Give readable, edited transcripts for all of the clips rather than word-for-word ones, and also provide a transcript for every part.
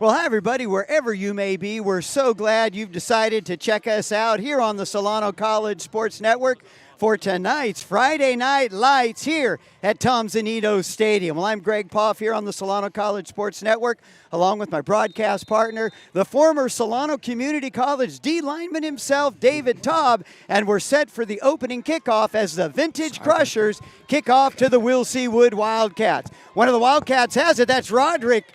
Well, hi, everybody, wherever you may be. We're so glad you've decided to check us out here on the Solano College Sports Network for tonight's Friday Night Lights here at Tom Zunino Stadium. Well, I'm Greg Poff here on the Solano College Sports Network, along with my broadcast partner, the former Solano Community College D lineman himself, David Taub, and we're set for the opening kickoff as the Vintage Crushers kick off to the Will C. Wood Wildcats. One of the Wildcats has it. That's Roderick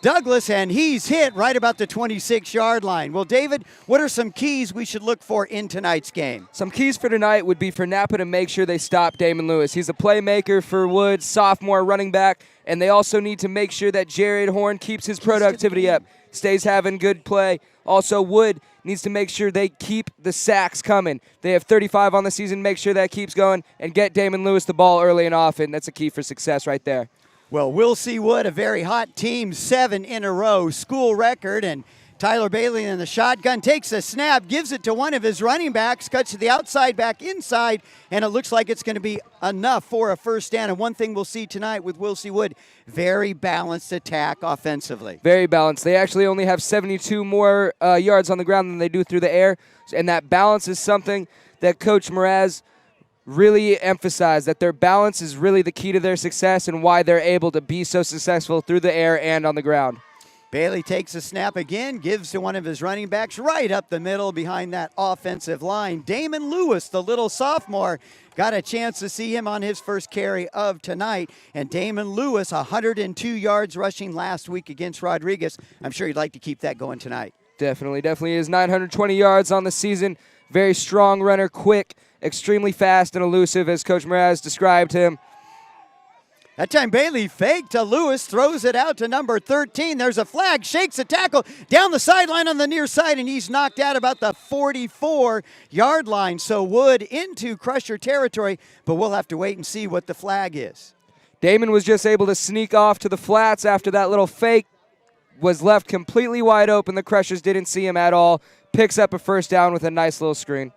Douglas, and he's hit right about the 26-yard line. Well, David, what are some keys we should look for in tonight's game? Some keys for tonight would be for Napa to make sure they stop Damon Lewis. He's a playmaker for Wood, sophomore running back, and they also need to make sure that Jared Horn keeps his productivity up, stays having good play. Also, Wood needs to make sure they keep the sacks coming. They have 35 on the season. Make sure that keeps going and get Damon Lewis the ball early and often. That's a key for success right there. Well, Will C. Wood, a very hot team, 7 in a row, school record, and Tyler Bailey in the shotgun takes a snap, gives it to one of his running backs, cuts to the outside, back inside, and it looks like it's going to be enough for a first down. And one thing we'll see tonight with Will C. Wood, very balanced attack offensively. Very balanced. They actually only have 72 more yards on the ground than they do through the air, and that balance is something that Coach Mraz really emphasize, that their balance is really the key to their success and why they're able to be so successful through the air and on the ground. Bailey takes a snap again, gives to one of his running backs right up the middle behind that offensive line. Damon Lewis, the little sophomore, got a chance to see him on his first carry of tonight. And Damon Lewis, 102 yards rushing last week against Rodriguez. I'm sure he'd like to keep that going tonight. Definitely is. 920 yards on the season. Very strong runner, quick, extremely fast and elusive, as Coach Mraz described him. That time Bailey faked to Lewis, throws it out to number 13. There's a flag, shakes a tackle down the sideline on the near side, and he's knocked out about the 44-yard line. So Wood into Crusher territory, but we'll have to wait and see what the flag is. Damon was just able to sneak off to the flats after that little fake was left completely wide open. The Crushers didn't see him at all. Picks up a first down with a nice little screen.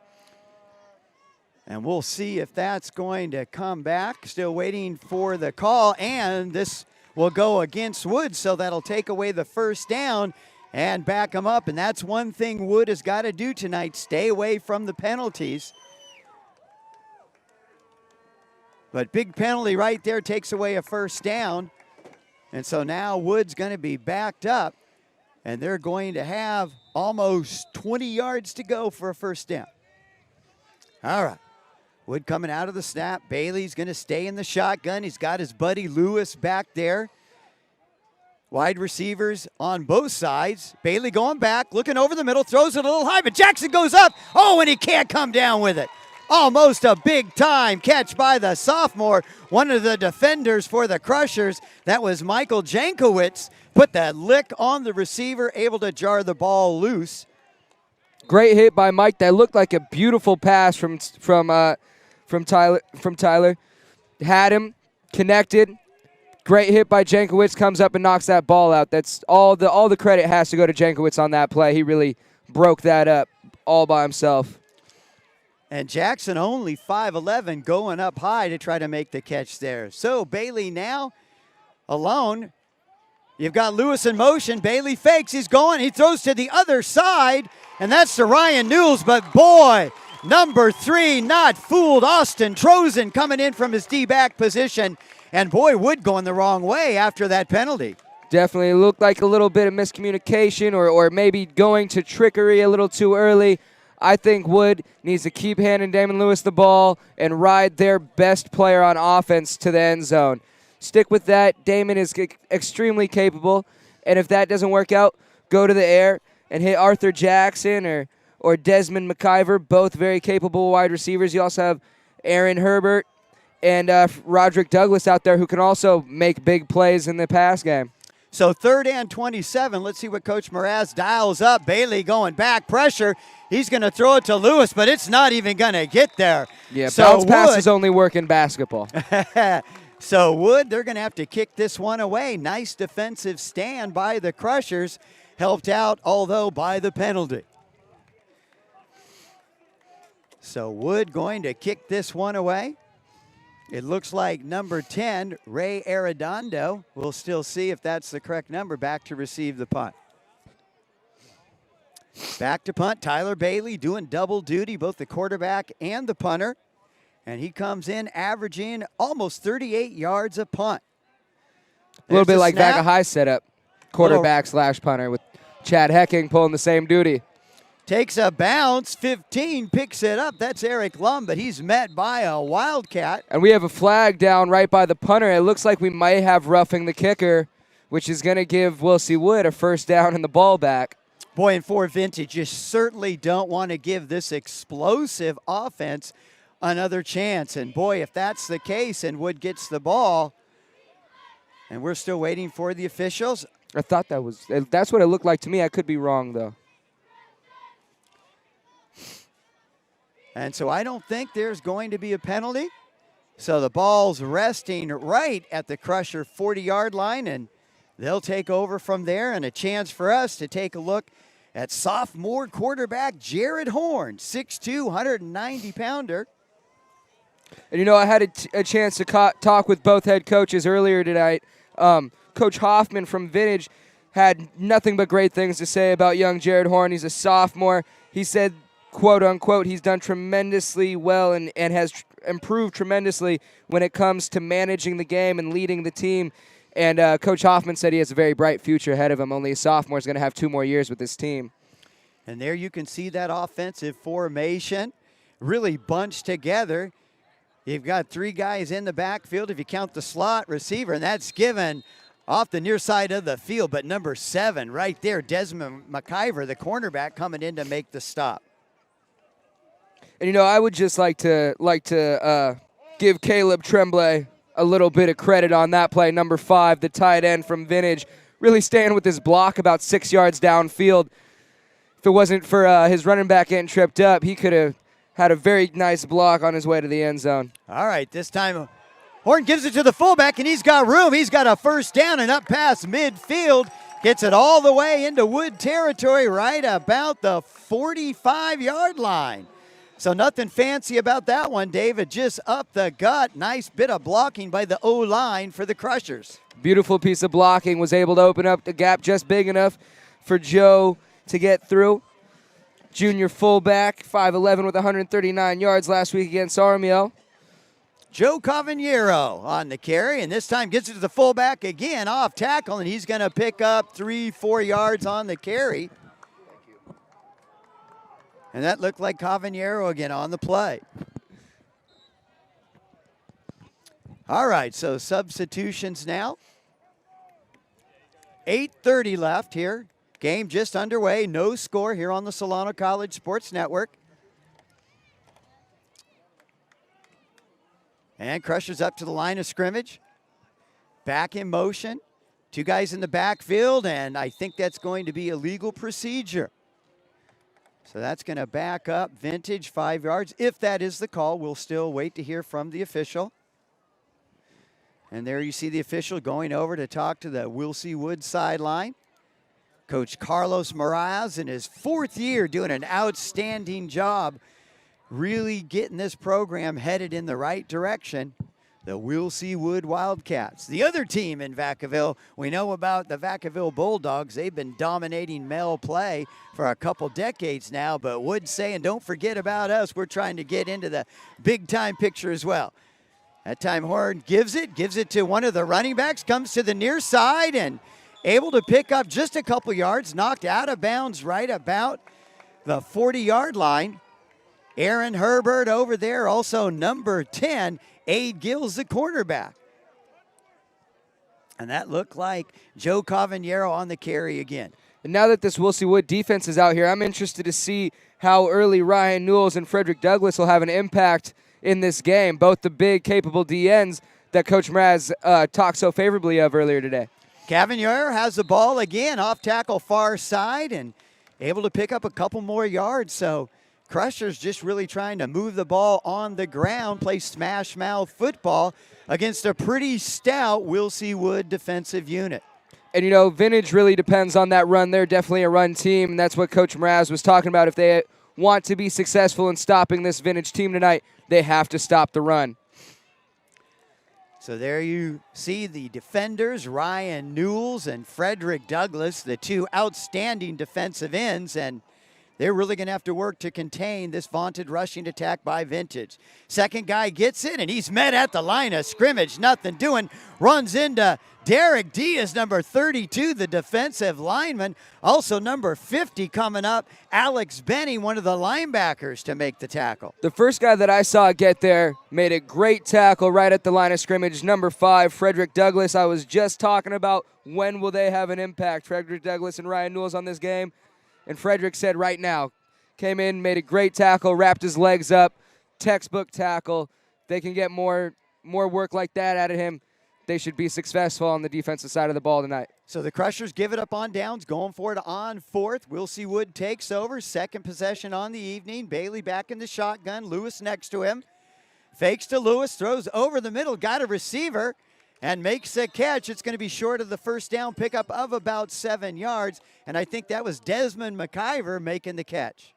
And we'll see if that's going to come back. Still waiting for the call, and this will go against Wood, so that'll take away the first down and back him up. And that's one thing Wood has got to do tonight, stay away from the penalties. But big penalty right there takes away a first down. And so now Wood's going to be backed up, and they're going to have almost 20 yards to go for a first down. All right. Wood coming out of the snap. Bailey's going to stay in the shotgun. He's got his buddy Lewis back there. Wide receivers on both sides. Bailey going back, looking over the middle, throws it a little high, but Jackson goes up. Oh, and he can't come down with it. Almost a big-time catch by the sophomore, one of the defenders for the Crushers. That was Michael Jankowitz. Put that lick on the receiver, able to jar the ball loose. Great hit by Mike. That looked like a beautiful pass from Tyler. Had him, connected. Great hit by Jankowitz, comes up and knocks that ball out. That's all the credit has to go to Jankowitz on that play. He really broke that up all by himself. And Jackson only 5'11", going up high to try to make the catch there. So Bailey now alone. You've got Lewis in motion. Bailey fakes. He's going. He throws to the other side, and that's to Ryan Newells. But boy, number 3 not fooled. Austin Trozen coming in from his D-back position. And boy, Wood going the wrong way after that penalty. Definitely looked like a little bit of miscommunication or maybe going to trickery a little too early. I think Wood needs to keep handing Damon Lewis the ball and ride their best player on offense to the end zone. Stick with that. Damon is extremely capable. And if that doesn't work out, go to the air and hit Arthur Jackson or Desmond McIver, both very capable wide receivers. You also have Aaron Herbert and Roderick Douglas out there who can also make big plays in the pass game. So 3rd and 27. Let's see what Coach Mraz dials up. Bailey going back, pressure. He's going to throw it to Lewis, but it's not even going to get there. Yeah, so bounce passes only work in basketball. So Wood, they're going to have to kick this one away. Nice defensive stand by the Crushers. Helped out, although, by the penalty. So Wood going to kick this one away. It looks like number 10, Ray Arredondo. We'll still see if that's the correct number, back to receive the punt. Back to punt, Tyler Bailey doing double duty, both the quarterback and the punter. And he comes in averaging almost 38 yards a punt. A little There's bit the like snap. Vaca High setup, quarterback slash punter with Chad Hecking pulling the same duty. Takes a bounce, 15, picks it up. That's Eric Lum, but he's met by a Wildcat. And we have a flag down right by the punter. It looks like we might have roughing the kicker, which is going to give Wilsey Wood a first down and the ball back. Boy, and for Vintage, you certainly don't want to give this explosive offense another chance. And boy, if that's the case and Wood gets the ball, and we're still waiting for the officials. I thought that's what it looked like to me. I could be wrong, though. And so I don't think there's going to be a penalty. So the ball's resting right at the Crusher 40-yard line, and they'll take over from there. And a chance for us to take a look at sophomore quarterback Jared Horn, 6'2", 190-pounder. And, you know, I had a chance to talk with both head coaches earlier tonight. Coach Hoffman from Vintage had nothing but great things to say about young Jared Horn. He's a sophomore. He said, quote, unquote, he's done tremendously well and has improved tremendously when it comes to managing the game and leading the team. And Coach Hoffman said he has a very bright future ahead of him. Only a sophomore is going to have 2 more years with this team. And there you can see that offensive formation really bunched together. You've got 3 guys in the backfield if you count the slot receiver, and that's given off the near side of the field. But number 7 right there, Desmond McIver, the cornerback, coming in to make the stop. And, you know, I would just like to give Caleb Tremblay a little bit of credit on that play. Number 5, the tight end from Vintage, really staying with his block about 6 yards downfield. If it wasn't for his running back getting tripped up, he could have had a very nice block on his way to the end zone. All right, this time Horn gives it to the fullback, and he's got room. He's got a first down and up past midfield. Gets it all the way into Wood territory right about the 45-yard line. So nothing fancy about that one, David. Just up the gut. Nice bit of blocking by the O-line for the Crushers. Beautiful piece of blocking. Was able to open up the gap just big enough for Joe to get through. Junior fullback, 5'11", with 139 yards last week against Armiel. Joe Cavagnero on the carry, and this time gets it to the fullback again, off tackle, and he's going to pick up 3-4 yards on the carry. And that looked like Cavagnero again on the play. All right, so substitutions now. 8:30 left here. Game just underway. No score here on the Solano College Sports Network. And Crushers up to the line of scrimmage. Back in motion. 2 guys in the backfield, and I think that's going to be a legal procedure. So that's going to back up Vintage 5 yards. If that is the call, we'll still wait to hear from the official. And there you see the official going over to talk to the Wilsey Wood sideline. Coach Carlos Moraz in his 4th year doing an outstanding job really getting this program headed in the right direction. The Wilsey Wood Wildcats. The other team in Vacaville, we know about the Vacaville Bulldogs. They've been dominating male play for a couple decades now, but Wood saying, don't forget about us. We're trying to get into the big-time picture as well. That time Horn gives it to one of the running backs, comes to the near side and able to pick up just a couple yards, knocked out of bounds right about the 40-yard line. Aaron Herbert over there, also number 10, Aid Gills, the cornerback. And that looked like Joe Cavagnero on the carry again. And now that this Wilsey Wood defense is out here, I'm interested to see how early Ryan Newells and Frederick Douglass will have an impact in this game, both the big, capable DNs that Coach Mraz talked so favorably of earlier today. Cavagnero has the ball again, off tackle far side, and able to pick up a couple more yards. So Crushers just really trying to move the ball on the ground, play smash mouth football against a pretty stout Wilsey Wood defensive unit. And, you know, Vintage really depends on that run. They're definitely a run team, and that's what Coach Mraz was talking about. If they want to be successful in stopping this Vintage team tonight, they have to stop the run. So there you see the defenders, Ryan Newells and Frederick Douglass, the 2 outstanding defensive ends, and they're really going to have to work to contain this vaunted rushing attack by Vintage. Second guy gets it, and he's met at the line of scrimmage. Nothing doing. Runs into Derek Diaz, number 32, the defensive lineman. Also number 50 coming up, Alex Benny, one of the linebackers, to make the tackle. The first guy that I saw get there made a great tackle right at the line of scrimmage. Number 5, Frederick Douglass. I was just talking about when will they have an impact, Frederick Douglass and Ryan Newells, on this game. And Frederick said right now. Came in, made a great tackle, wrapped his legs up, textbook tackle. They can get more work like that out of him. They should be successful on the defensive side of the ball tonight. So the Crushers give it up on downs, going for it on fourth. Wilsey Wood takes over. Second possession on the evening. Bailey back in the shotgun. Lewis next to him. Fakes to Lewis, throws over the middle, got a receiver, and makes a catch. It's going to be short of the first down pickup of about 7 yards, and I think that was Desmond McIver making the catch.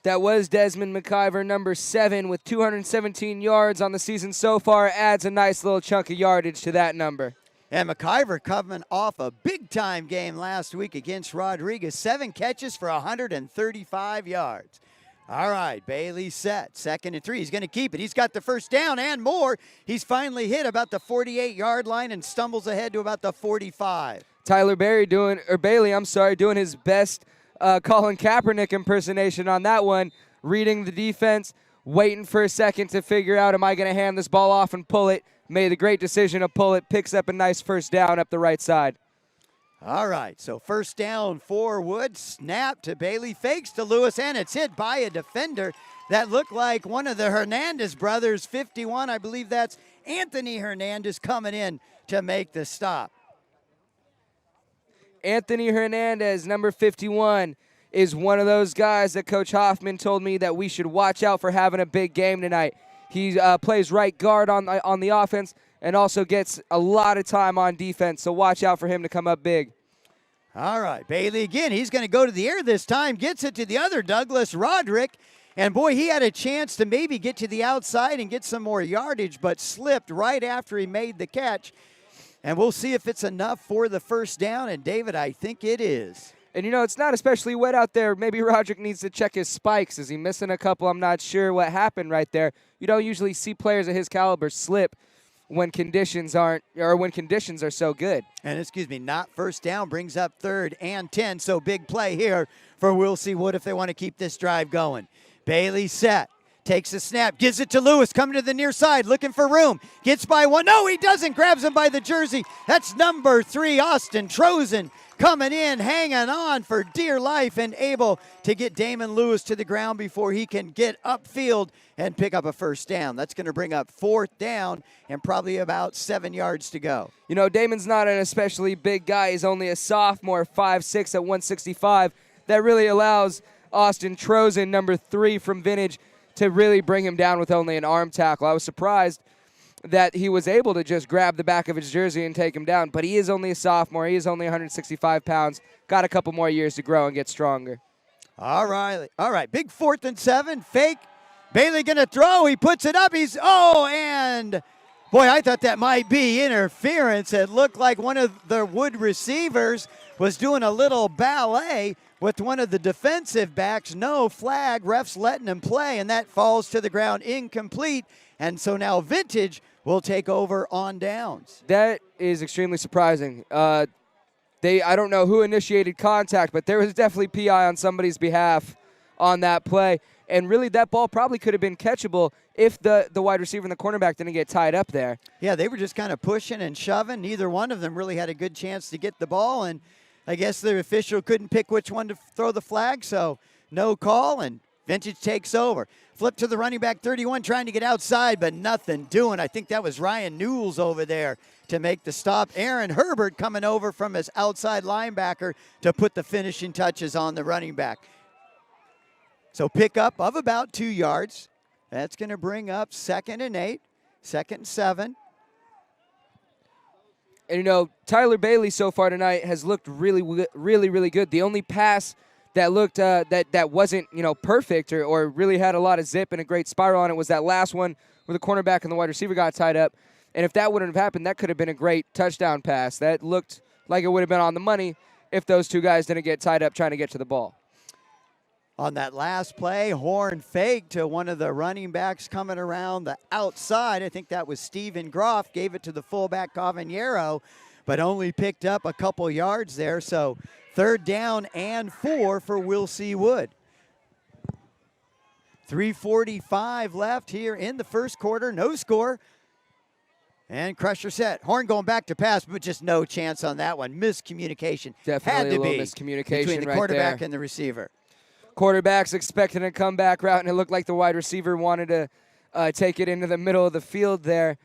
That was Desmond McIver, number 7, with 217 yards on the season so far. Adds a nice little chunk of yardage to that number. And McIver coming off a big-time game last week against Rodriguez. 7 catches for 135 yards. All right, Bailey set. 2nd and 3. He's going to keep it. He's got the first down and more. He's finally hit about the 48-yard line and stumbles ahead to about the 45. Bailey doing his best Colin Kaepernick impersonation on that one, reading the defense, waiting for a second to figure out, am I going to hand this ball off and pull it? Made a great decision to pull it, picks up a nice first down up the right side. All right, so first down for Wood. Snap to Bailey, fakes to Lewis, and it's hit by a defender that looked like one of the Hernandez brothers, 51. I believe that's Anthony Hernandez coming in to make the stop. Anthony Hernandez, number 51, is one of those guys that Coach Hoffman told me that we should watch out for having a big game tonight. He plays right guard on the offense and also gets a lot of time on defense, so watch out for him to come up big. All right, Bailey again. He's going to go to the air this time, gets it to the other Douglas, Roderick. And, boy, he had a chance to maybe get to the outside and get some more yardage, but slipped right after he made the catch. And we'll see if it's enough for the first down. And, David, I think it is. And, it's not especially wet out there. Maybe Roderick needs to check his spikes. Is he missing a couple? I'm not sure what happened right there. You don't usually see players of his caliber slip when conditions are so good. And, not first down, brings up 3rd and 10. So, big play here for Wilsey Wood if they want to keep this drive going. Bailey set. Takes a snap, gives it to Lewis, coming to the near side, looking for room. Gets by one. No, he doesn't. Grabs him by the jersey. That's number 3, Austin Trozen, coming in, hanging on for dear life, and able to get Damon Lewis to the ground before he can get upfield and pick up a first down. That's going to bring up 4th down and probably about 7 yards to go. Damon's not an especially big guy. He's only a sophomore, 5'6" at 165. That really allows Austin Trozen, number 3 from Vintage, to really bring him down with only an arm tackle. I was surprised that he was able to just grab the back of his jersey and take him down, but he is only a sophomore. He is only 165 pounds. Got a couple more years to grow and get stronger. All right. Big 4th and 7. Fake. Bailey going to throw. He puts it up. And boy, I thought that might be interference. It looked like one of the Wood receivers was doing a little ballet with one of the defensive backs. No flag. Refs letting him play, and that falls to the ground incomplete. And so now Vintage will take over on downs. That is extremely surprising. I don't know who initiated contact, but there was definitely PI on somebody's behalf on that play. And really, that ball probably could have been catchable if the wide receiver and the cornerback didn't get tied up there. Yeah, they were just kind of pushing and shoving. Neither one of them really had a good chance to get the ball, and I guess the official couldn't pick which one to throw the flag, so no call, and Vintage takes over. Flip to the running back, 31, trying to get outside, but nothing doing. I think that was Ryan Newells over there to make the stop. Aaron Herbert coming over from his outside linebacker to put the finishing touches on the running back. So pickup of about 2 yards. That's going to bring up 2nd and 8, 2nd and 7. And, Tyler Bailey so far tonight has looked really, really, really good. The only pass that looked that wasn't, perfect or really had a lot of zip and a great spiral on it was that last one where the cornerback and the wide receiver got tied up. And if that wouldn't have happened, that could have been a great touchdown pass. That looked like it would have been on the money if those two guys didn't get tied up trying to get to the ball. On that last play, Horn faked to one of the running backs coming around the outside. I think that was Steven Groff, gave it to the fullback Cavagnero, but only picked up a couple yards there. So 3rd down and 4 for Will C. Wood. 3:45 left here in the first quarter. No score. And Crusher set. Horn going back to pass, but just no chance on that one. Miscommunication. Definitely had to a little be miscommunication between the right quarterback there. and the receiver. Quarterback's expecting a comeback route, and it looked like the wide receiver wanted to take it into the middle of the field there.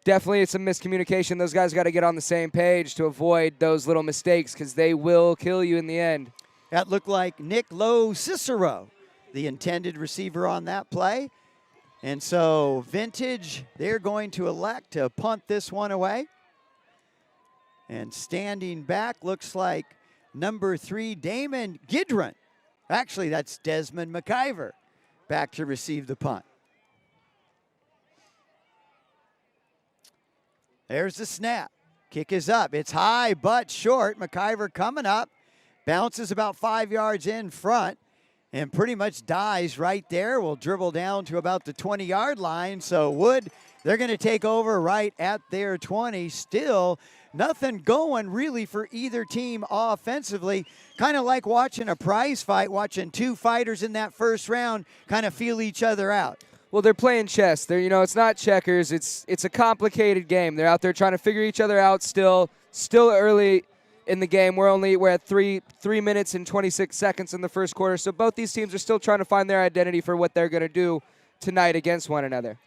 Definitely it's a miscommunication. Those guys got to get on the same page to avoid those little mistakes because they will kill you in the end. That looked like Nick Lowe Cicero, the intended receiver on that play. And so Vintage, they're going to elect to punt this one away. And standing back looks like number 3, Damon Gidron. Actually, that's Desmond McIver back to receive the punt. There's the snap. Kick is up. It's high but short. McIver coming up. Bounces about 5 yards in front and pretty much dies right there. Will dribble down to about the 20-yard line. So Wood, they're going to take over right at their 20. Still nothing going really for either team offensively. Kind of like watching a prize fight, watching 2 fighters in that first round kind of feel each other out. Well, they're playing chess. It's not checkers. It's a complicated game. They're out there trying to figure each other out still early in the game. We're at 3 minutes and 26 seconds in the first quarter. So both these teams are still trying to find their identity for what they're going to do tonight against one another.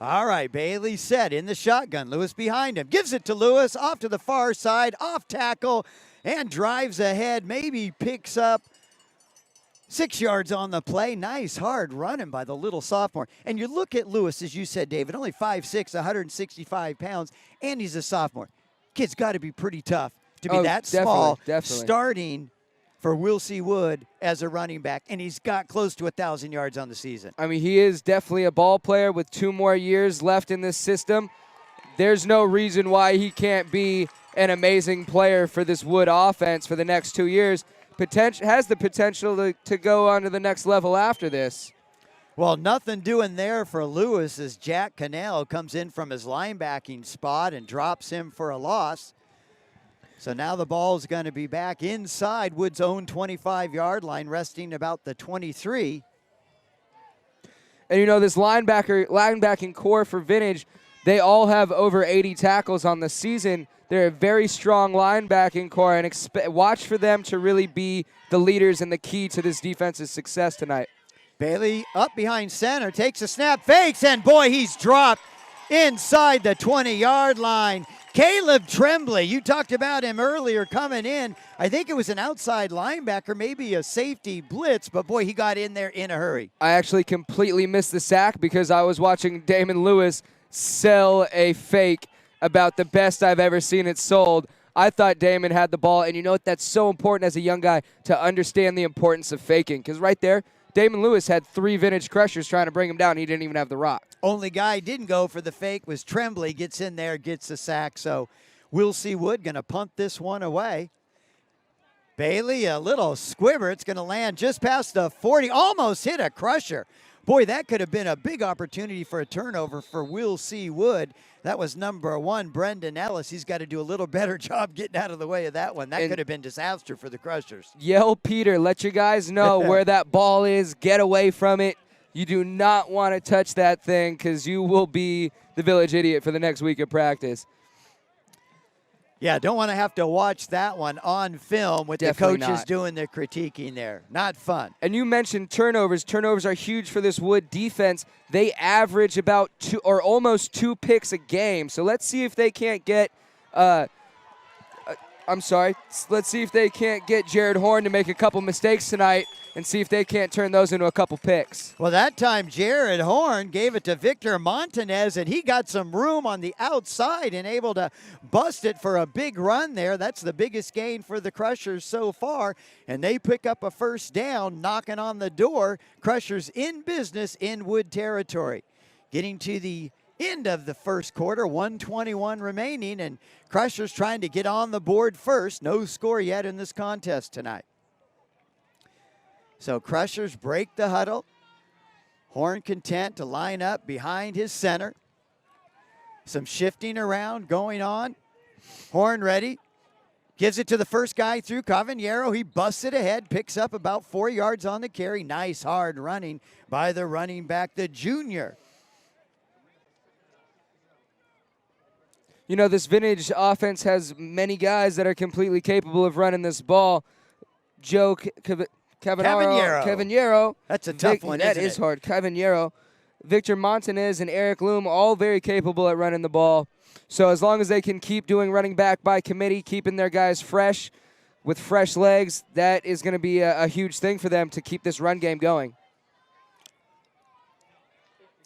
All right, Bailey set in the shotgun. Lewis behind him. Gives it to Lewis off to the far side, off tackle, and drives ahead. Maybe picks up 6 yards on the play. Nice hard running by the little sophomore. And you look at Lewis, as you said, David, only 5'6", 165 pounds, and he's a sophomore. Kid's got to be pretty tough to be that small, definitely. starting for Will C. Wood as a running back, and he's got close to 1,000 yards on the season. I mean, he is definitely a ball player with 2 more years left in this system. There's no reason why he can't be an amazing player for this Wood offense for the next 2 years. Has the potential to go on to the next level after this. Well, nothing doing there for Lewis as Jack Cannell comes in from his linebacking spot and drops him for a loss. So now the ball's going to be back inside Wood's own 25-yard line, resting about the 23. And this linebacking core for Vintage, they all have over 80 tackles on the season. They're a very strong linebacking core, and watch for them to really be the leaders and the key to this defense's success tonight. Bailey up behind center, takes a snap, fakes, and boy, he's dropped inside the 20-yard line. Caleb Tremblay, you talked about him earlier coming in. I think it was an outside linebacker, maybe a safety blitz, but boy, he got in there in a hurry. I actually completely missed the sack because I was watching Damon Lewis sell a fake about the best I've ever seen it sold. I thought Damon had the ball, and that's so important as a young guy to understand the importance of faking, because right there, Damon Lewis had 3 Vintage Crushers trying to bring him down. He didn't even have the rock. Only guy didn't go for the fake was Tremblay. Gets in there, gets the sack. So Will C. Wood going to punt this one away. Bailey, a little squibber. It's going to land just past the 40. Almost hit a Crusher. Boy, that could have been a big opportunity for a turnover for Will C. Wood. That was number 1, Brendan Ellis. He's got to do a little better job getting out of the way of that one. That could have been disaster for the Crushers. Yell Peter, let your guys know where that ball is. Get away from it. You do not want to touch that thing because you will be the village idiot for the next week of practice. Yeah, don't want to have to watch that one on film with Definitely the coaches not. doing the critiquing there. Not fun. And you mentioned turnovers. Turnovers are huge for this Wood defense. They average about 2 or almost 2 picks a game. So let's see if they can't get let's see if they can't get Jared Horn to make a couple mistakes tonight and see if they can't turn those into a couple picks. Well, that time Jared Horn gave it to Victor Montanez, and he got some room on the outside and able to bust it for a big run there. That's the biggest gain for the Crushers so far, and they pick up a first down, knocking on the door. Crushers in business in Wood territory. Getting to the end of the first quarter, 1:21 remaining, and Crushers trying to get on the board first. No score yet in this contest tonight. So Crushers break the huddle. Horn content to line up behind his center. Some shifting around going on. Horn ready. Gives it to the first guy through Cavagnero. He busts it ahead, picks up about 4 yards on the carry. Nice hard running by the running back, the junior. You know, this vintage offense has many guys that are completely capable of running this ball. Joe Cavagnero. That's a tough one, That isn't is it? hard. Cavagnero. Victor Montanez and Eric Loom, all very capable at running the ball. So as long as they can keep doing running back by committee, keeping their guys fresh with fresh legs, that is going to be a huge thing for them to keep this run game going.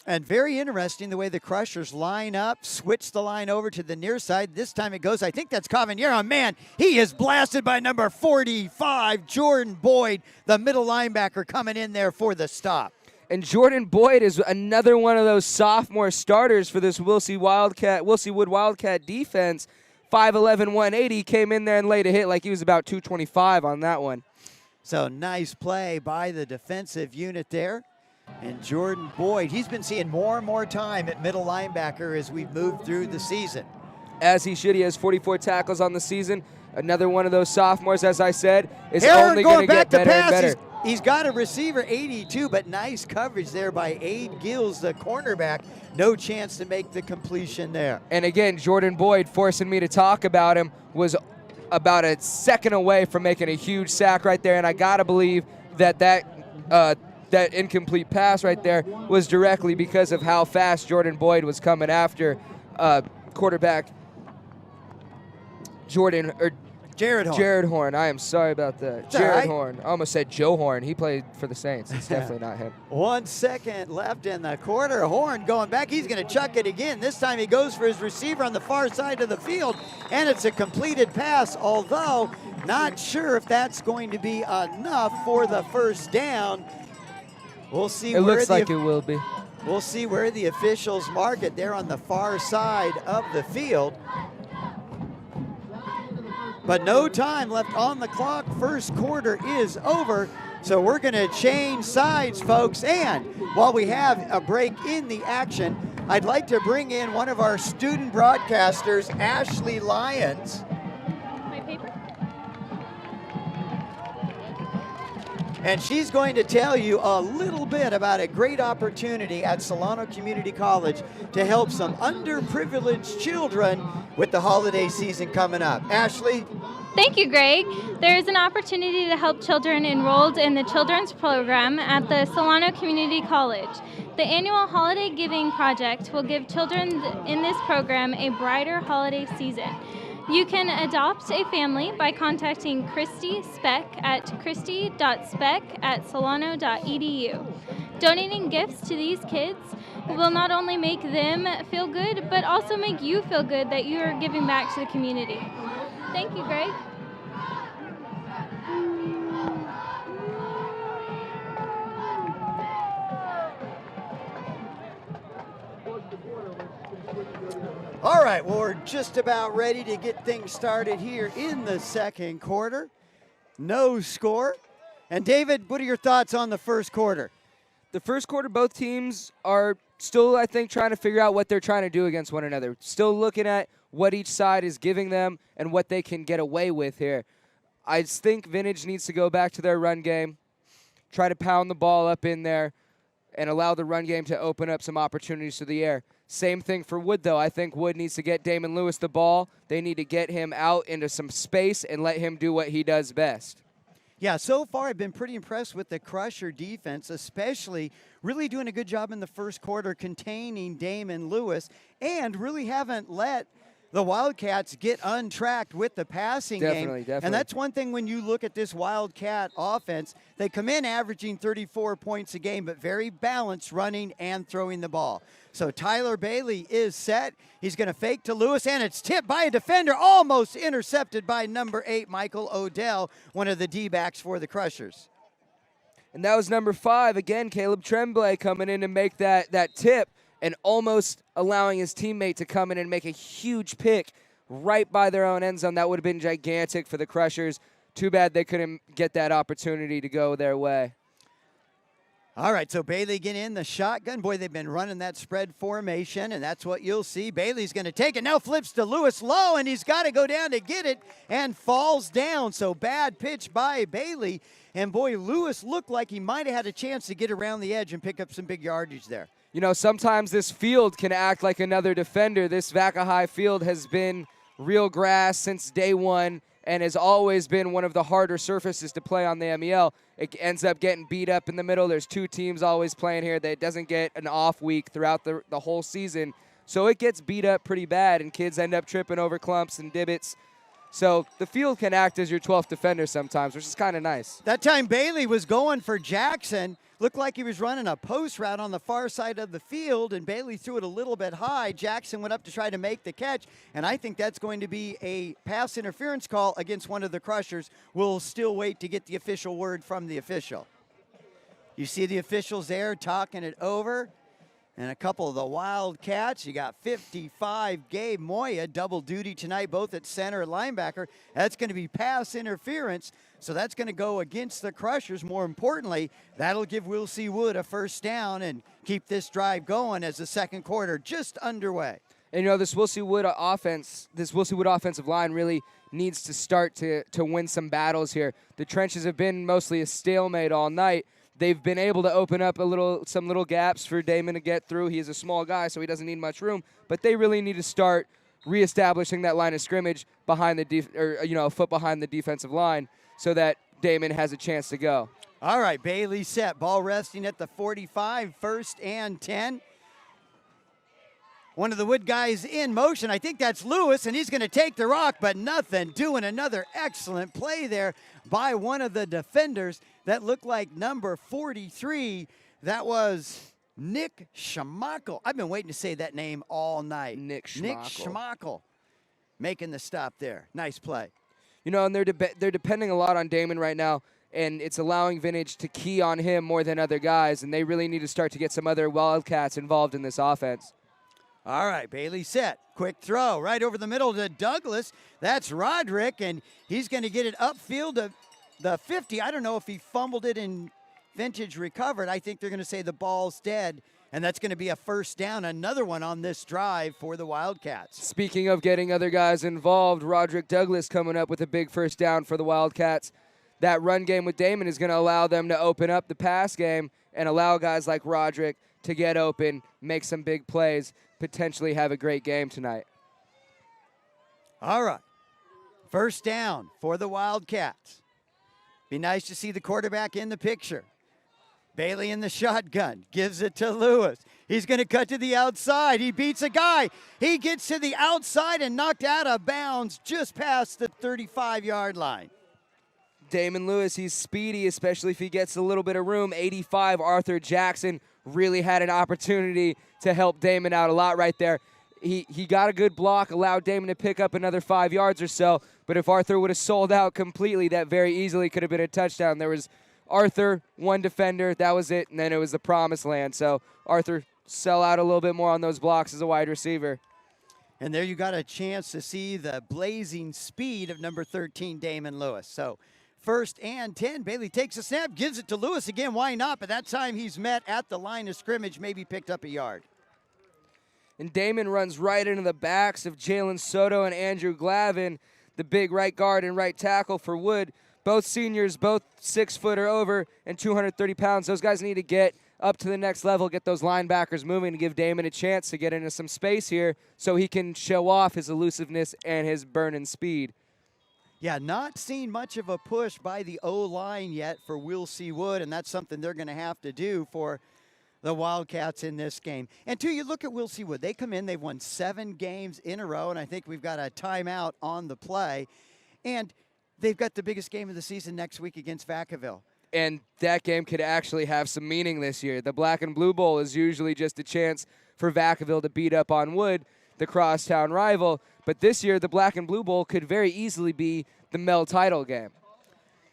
And very interesting the way the Crushers line up, switch the line over to the near side. This time it goes, I think that's Cavagnero. Man, he is blasted by number 45, Jordan Boyd, the middle linebacker coming in there for the stop. And Jordan Boyd is another one of those sophomore starters for this Wilsey Wood Wildcat defense. 5'11", 180, came in there and laid a hit like he was about 225 on that one. So nice play by the defensive unit there. And Jordan Boyd, he's been seeing more and more time at middle linebacker as we've moved through the season. As he should. He has 44 tackles on the season. Another one of those sophomores, as I said, is Heron only going to get better and better. He's got a receiver, 82, but nice coverage there by Ade Gills, the cornerback. No chance to make the completion there. And again, Jordan Boyd, forcing me to talk about him, was about a second away from making a huge sack right there. And I got to believe that that incomplete pass right there was directly because of how fast Jordan Boyd was coming after quarterback Jared Horn. I am sorry about that. It's Jared all right. Horn. I almost said Joe Horn. He played for the Saints. It's definitely not him. 1 second left in the quarter. Horn going back. He's going to chuck it again. This time he goes for his receiver on the far side of the field, and it's a completed pass, although not sure if that's going to be enough for the first down. We'll see. It looks like it will be. We'll see where the officials mark it there on the far side of the field. But no time left on the clock. First quarter is over. So we're going to change sides, folks. And while we have a break in the action, I'd like to bring in one of our student broadcasters, Ashley Lyons. My paper? And she's going to tell you a little bit about a great opportunity at Solano Community College to help some underprivileged children with the holiday season coming up. Ashley? Thank you, Greg. There is an opportunity to help children enrolled in the children's program at the Solano Community College. The annual Holiday Giving Project will give children in this program a brighter holiday season. You can adopt a family by contacting Christy Speck at christy.speck@solano.edu. Donating gifts to these kids will not only make them feel good, but also make you feel good that you are giving back to the community. Thank you, Greg. All right, well, we're just about ready to get things started here in the second quarter. No score. And David, what are your thoughts on the first quarter? The first quarter, both teams are still, I think, trying to figure out what they're trying to do against one another. Still looking at what each side is giving them and what they can get away with here. I think Vintage needs to go back to their run game, try to pound the ball up in there, and allow the run game to open up some opportunities to the air. Same thing for Wood, though. I think Wood needs to get Damon Lewis the ball. They need to get him out into some space and let him do what he does best. Yeah, so far I've been pretty impressed with the Crusher defense, especially really doing a good job in the first quarter containing Damon Lewis, and really haven't let the Wildcats get untracked with the passing game. Definitely. And that's one thing when you look at this Wildcat offense. They come in averaging 34 points a game, but very balanced running and throwing the ball. So Tyler Bailey is set. He's going to fake to Lewis, and it's tipped by a defender, almost intercepted by number 8, Michael Odell, one of the D-backs for the Crushers. And that was number 5. Again, Caleb Tremblay coming in to make that tip and almost allowing his teammate to come in and make a huge pick right by their own end zone. That would have been gigantic for the Crushers. Too bad they couldn't get that opportunity to go their way. All right, so Bailey getting in the shotgun. Boy, they've been running that spread formation, and that's what you'll see. Bailey's going to take it. Now flips to Lewis low, and he's got to go down to get it and falls down. So bad pitch by Bailey. And boy, Lewis looked like he might have had a chance to get around the edge and pick up some big yardage there. You know, sometimes this field can act like another defender. This Vaca High field has been real grass since day one and has always been one of the harder surfaces to play on the MEL. It ends up getting beat up in the middle. There's two teams always playing here that doesn't get an off week throughout the whole season. So it gets beat up pretty bad, and kids end up tripping over clumps and divots. So the field can act as your 12th defender sometimes, which is kind of nice. That time Bailey was going for Jackson. Looked like he was running a post route on the far side of the field, and Bailey threw it a little bit high. Jackson went up to try to make the catch, and I think that's going to be a pass interference call against one of the Crushers. We'll still wait to get the official word from the official. You see the officials there talking it over. And a couple of the Wildcats. You got 55, Gabe Moya, double duty tonight, both at center and linebacker. That's going to be pass interference, so that's going to go against the Crushers. More importantly, that'll give Will C. Wood a first down and keep this drive going as the second quarter just underway. And you know, this Will C. Wood offensive line really needs to start to win some battles here. The trenches have been mostly a stalemate all night. They've been able to open up some little gaps for Damon to get through. He's a small guy, so he doesn't need much room. But they really need to start reestablishing that line of scrimmage behind a foot behind the defensive line, so that Damon has a chance to go. All right, Bailey set. Ball resting at the 45, 1st and 10. One of the Wood guys in motion. I think that's Lewis, and he's going to take the rock, but nothing. Doing another excellent play there by one of the defenders. That looked like number 43. That was Nick Schmackel. I've been waiting to say that name all night. Nick Schmackel making the stop there. Nice play. You know, and they're depending a lot on Damon right now, and it's allowing Vintage to key on him more than other guys, and they really need to start to get some other Wildcats involved in this offense. All right, Bailey set. Quick throw right over the middle to Douglas. That's Roderick, and he's going to get it upfield to the 50. I don't know if he fumbled it and Vintage recovered. I think they're going to say the ball's dead, and that's going to be a first down, another one on this drive for the Wildcats. Speaking of getting other guys involved, Roderick Douglas coming up with a big first down for the Wildcats. That run game with Damon is going to allow them to open up the pass game and allow guys like Roderick to get open, make some big plays, potentially have a great game tonight. All right, first down for the Wildcats. Be nice to see the quarterback in the picture. Bailey in the shotgun, gives it to Lewis. He's going to cut to the outside. He beats a guy. He gets to the outside and knocked out of bounds just past the 35-yard line. Damon Lewis, he's speedy, especially if he gets a little bit of room. 85, Arthur Jackson really had an opportunity to help Damon out a lot right there. He got a good block, allowed Damon to pick up another 5 yards or so, but if Arthur would have sold out completely, that very easily could have been a touchdown. There was Arthur, one defender, that was it, and then it was the promised land. So Arthur sell out a little bit more on those blocks as a wide receiver. And there you got a chance to see the blazing speed of number 13, Damon Lewis. So 1st and 10, Bailey takes a snap, gives it to Lewis again, why not? But that time he's met at the line of scrimmage, maybe picked up a yard. And Damon runs right into the backs of Jalen Soto and Andrew Glavin, the big right guard and right tackle for Wood. Both seniors, both 6 foot or over and 230 pounds. Those guys need to get up to the next level, get those linebackers moving to give Damon a chance to get into some space here so he can show off his elusiveness and his burning speed. Yeah, not seen much of a push by the O-line yet for Will C. Wood, and that's something they're going to have to do for the Wildcats in this game. And two, you look at Will C. Wood. They come in, they've won 7 games in a row, and I think we've got a timeout on the play. And they've got the biggest game of the season next week against Vacaville. And that game could actually have some meaning this year. The Black and Blue Bowl is usually just a chance for Vacaville to beat up on Wood, the crosstown rival. But this year, the Black and Blue Bowl could very easily be the MEL title game.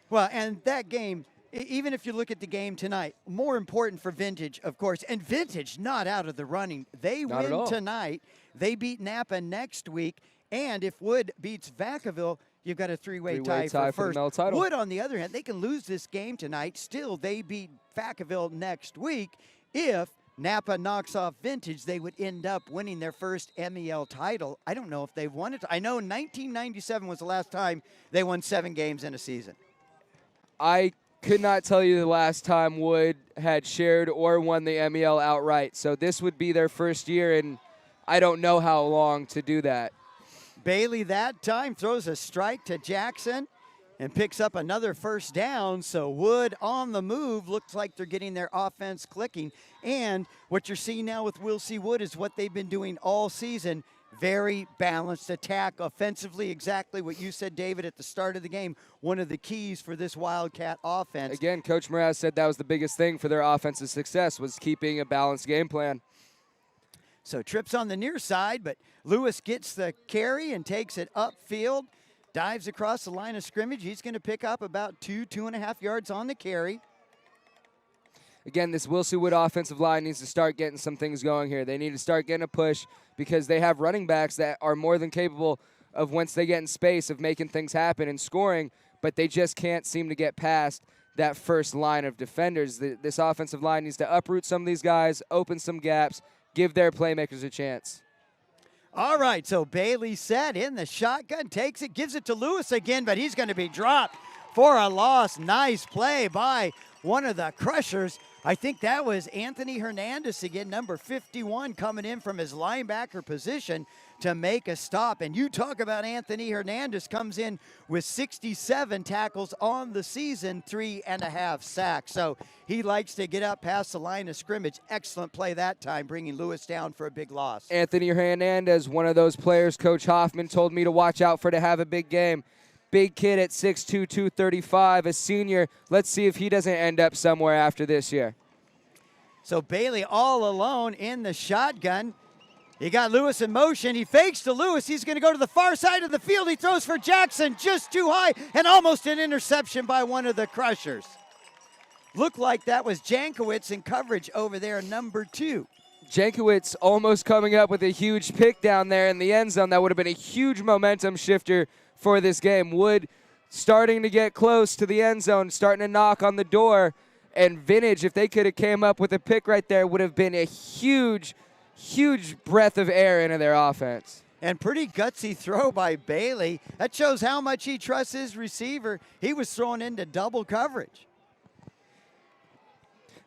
Well, and that game, even if you look at the game tonight, more important for Vintage, of course, and Vintage not out of the running. They win tonight. They beat Napa next week. And if Wood beats Vacaville, you've got a three-way tie for first. The MEL title. Wood, on the other hand, they can lose this game tonight. Still, they beat Vacaville next week. If Napa knocks off Vintage, they would end up winning their first MEL title. I don't know if they've won it. I know 1997 was the last time they won 7 games in a season. I could not tell you the last time Wood had shared or won the MEL outright. So this would be their first year, and I don't know how long to do that. Bailey that time throws a strike to Jackson and picks up another first down. So Wood on the move. Looks like they're getting their offense clicking. And what you're seeing now with Will C. Wood is what they've been doing all season. Very balanced attack offensively, exactly what you said, David, at the start of the game. One of the keys for this Wildcat offense. Again, Coach Mraz said that was the biggest thing for their offensive success, was keeping a balanced game plan. So trips on the near side, but Lewis gets the carry and takes it upfield. Dives across the line of scrimmage. He's going to pick up about 2.5 yards on the carry. Again, this Will C. Wood offensive line needs to start getting some things going here. They need to start getting a push because they have running backs that are more than capable of, once they get in space, of making things happen and scoring, but they just can't seem to get past that first line of defenders. This offensive line needs to uproot some of these guys, open some gaps, give their playmakers a chance. All right, so Bailey set in the shotgun, takes it, gives it to Lewis again, but he's going to be dropped for a loss. Nice play by one of the Crushers. I think that was Anthony Hernandez again, number 51, coming in from his linebacker position to make a stop. And you talk about Anthony Hernandez, comes in with 67 tackles on the season, 3.5 sacks. So he likes to get up past the line of scrimmage. Excellent play that time, bringing Lewis down for a big loss. Anthony Hernandez, one of those players Coach Hoffman told me to watch out for to have a big game. Big kid at 6'2", 235, a senior. Let's see if he doesn't end up somewhere after this year. So Bailey all alone in the shotgun. He got Lewis in motion. He fakes to Lewis. He's going to go to the far side of the field. He throws for Jackson just too high and almost an interception by one of the Crushers. Looked like that was Jankowitz in coverage over there, number 2. Jankowitz almost coming up with a huge pick down there in the end zone. That would have been a huge momentum shifter for this game. Wood starting to get close to the end zone, starting to knock on the door. And Vintage, if they could have came up with a pick right there, would have been a huge breath of air into their offense. And pretty gutsy throw by Bailey. That shows how much he trusts his receiver. He was thrown into double coverage.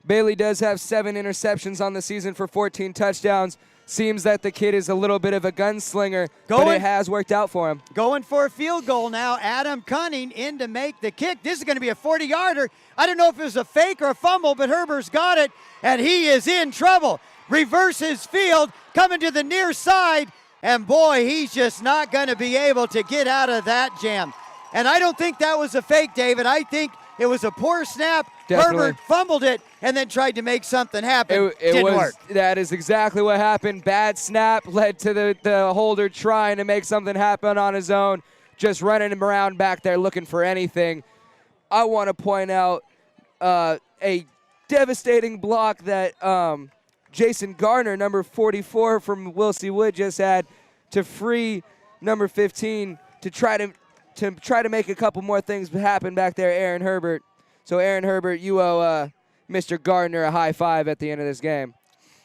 Bailey does have 7 interceptions on the season for 14 touchdowns. Seems that the kid is a little bit of a gunslinger, but it has worked out for him. Going for a field goal now. Adam Cunning in to make the kick. This is going to be a 40-yarder. I don't know if it was a fake or a fumble, but Herbert's got it, and he is in trouble. Reverses field, coming to the near side, and boy, he's just not going to be able to get out of that jam. And I don't think that was a fake, David. I think it was a poor snap. Definitely. Herbert fumbled it and then tried to make something happen. It Didn't work. That is exactly what happened. Bad snap led to the holder trying to make something happen on his own, just running him around back there looking for anything. I want to point out a devastating block that Jason Garner, number 44 from Will C. Wood, just had to free number 15 to try to make a couple more things happen back there, Aaron Herbert. So Aaron Herbert, you owe Mr. Gardner a high five at the end of this game.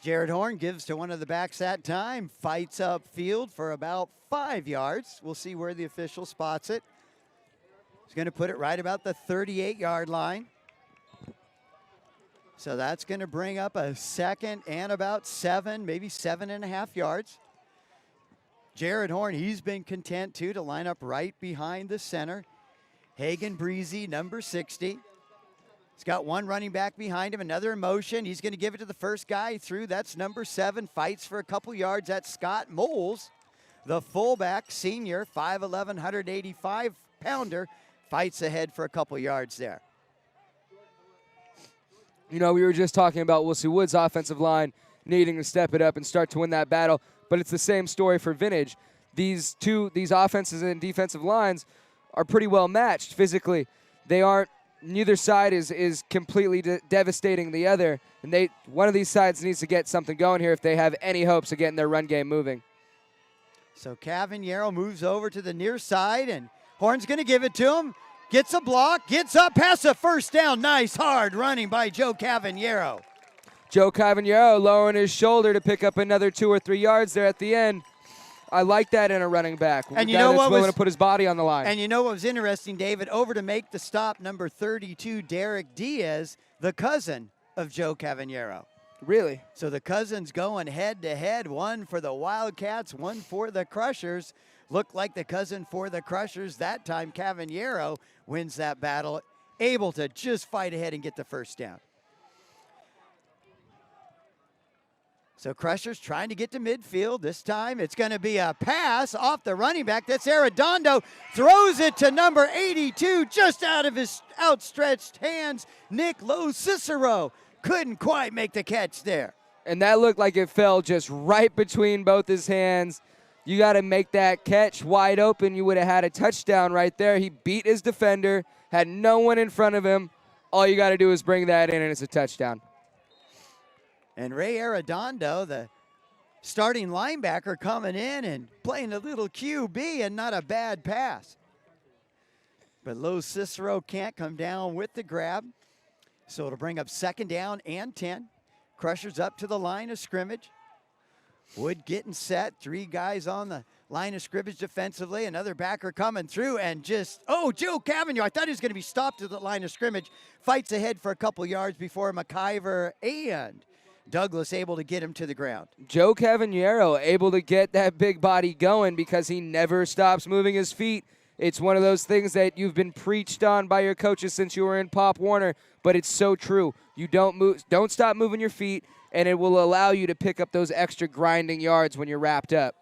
Jared Horn gives to one of the backs that time, fights upfield for about 5 yards. We'll see where the official spots it. He's going to put it right about the 38-yard line. So that's going to bring up a second and about 7, maybe 7.5 yards. Jared Horn, he's been content, too, to line up right behind the center. Hagen Breezy, number 60. He's got one running back behind him, another in motion. He's going to give it to the first guy through. That's number 7. Fights for a couple yards. That's Scott Moles, the fullback, senior, 5'11", 185-pounder. Fights ahead for a couple yards there. You know, we were just talking about Will C. Wood's offensive line needing to step it up and start to win that battle, but it's the same story for Vintage. These offenses and defensive lines are pretty well matched physically. They aren't. Neither side is completely devastating the other, and one of these sides needs to get something going here if they have any hopes of getting their run game moving. So Cavaniero moves over to the near side, and Horn's going to give it to him. gets a block, gets up, past a first down. Nice hard running by Joe Cavaniero. Joe Cavaniero lowering his shoulder to pick up another 2 or 3 yards there at the end. I like that in a running back. And you guy know that's what willing was, to put his body on the line. And you know what was interesting, David? Over to make the stop, number 32, Derek Diaz, the cousin of Joe Cavaniero. Really? So the cousins going head-to-head, one for the Wildcats, one for the Crushers. Looked like the cousin for the Crushers. That time, Cavaniero wins that battle, able to just fight ahead and get the first down. So Crushers trying to get to midfield. This time it's going to be a pass off the running back. That's Arredondo. Throws it to number 82 just out of his outstretched hands. Nick Lo-Cicero couldn't quite make the catch there. And that looked like it fell just right between both his hands. You got to make that catch wide open. You would have had a touchdown right there. He beat his defender, had no one in front of him. All you got to do is bring that in, and it's a touchdown. And Ray Arredondo, the starting linebacker, coming in and playing a little QB, and not a bad pass. But Lo-Cicero can't come down with the grab. So it'll bring up second down and 10. Crushers up to the line of scrimmage. Wood getting set. 3 guys on the line of scrimmage defensively. Another backer coming through and just, Joe Cavaniero. I thought he was going to be stopped at the line of scrimmage. Fights ahead for a couple yards before McIver and Douglas able to get him to the ground. Joe Cavaniero able to get that big body going because he never stops moving his feet. It's one of those things that you've been preached on by your coaches since you were in Pop Warner, but it's so true. You don't stop moving your feet, and it will allow you to pick up those extra grinding yards when you're wrapped up.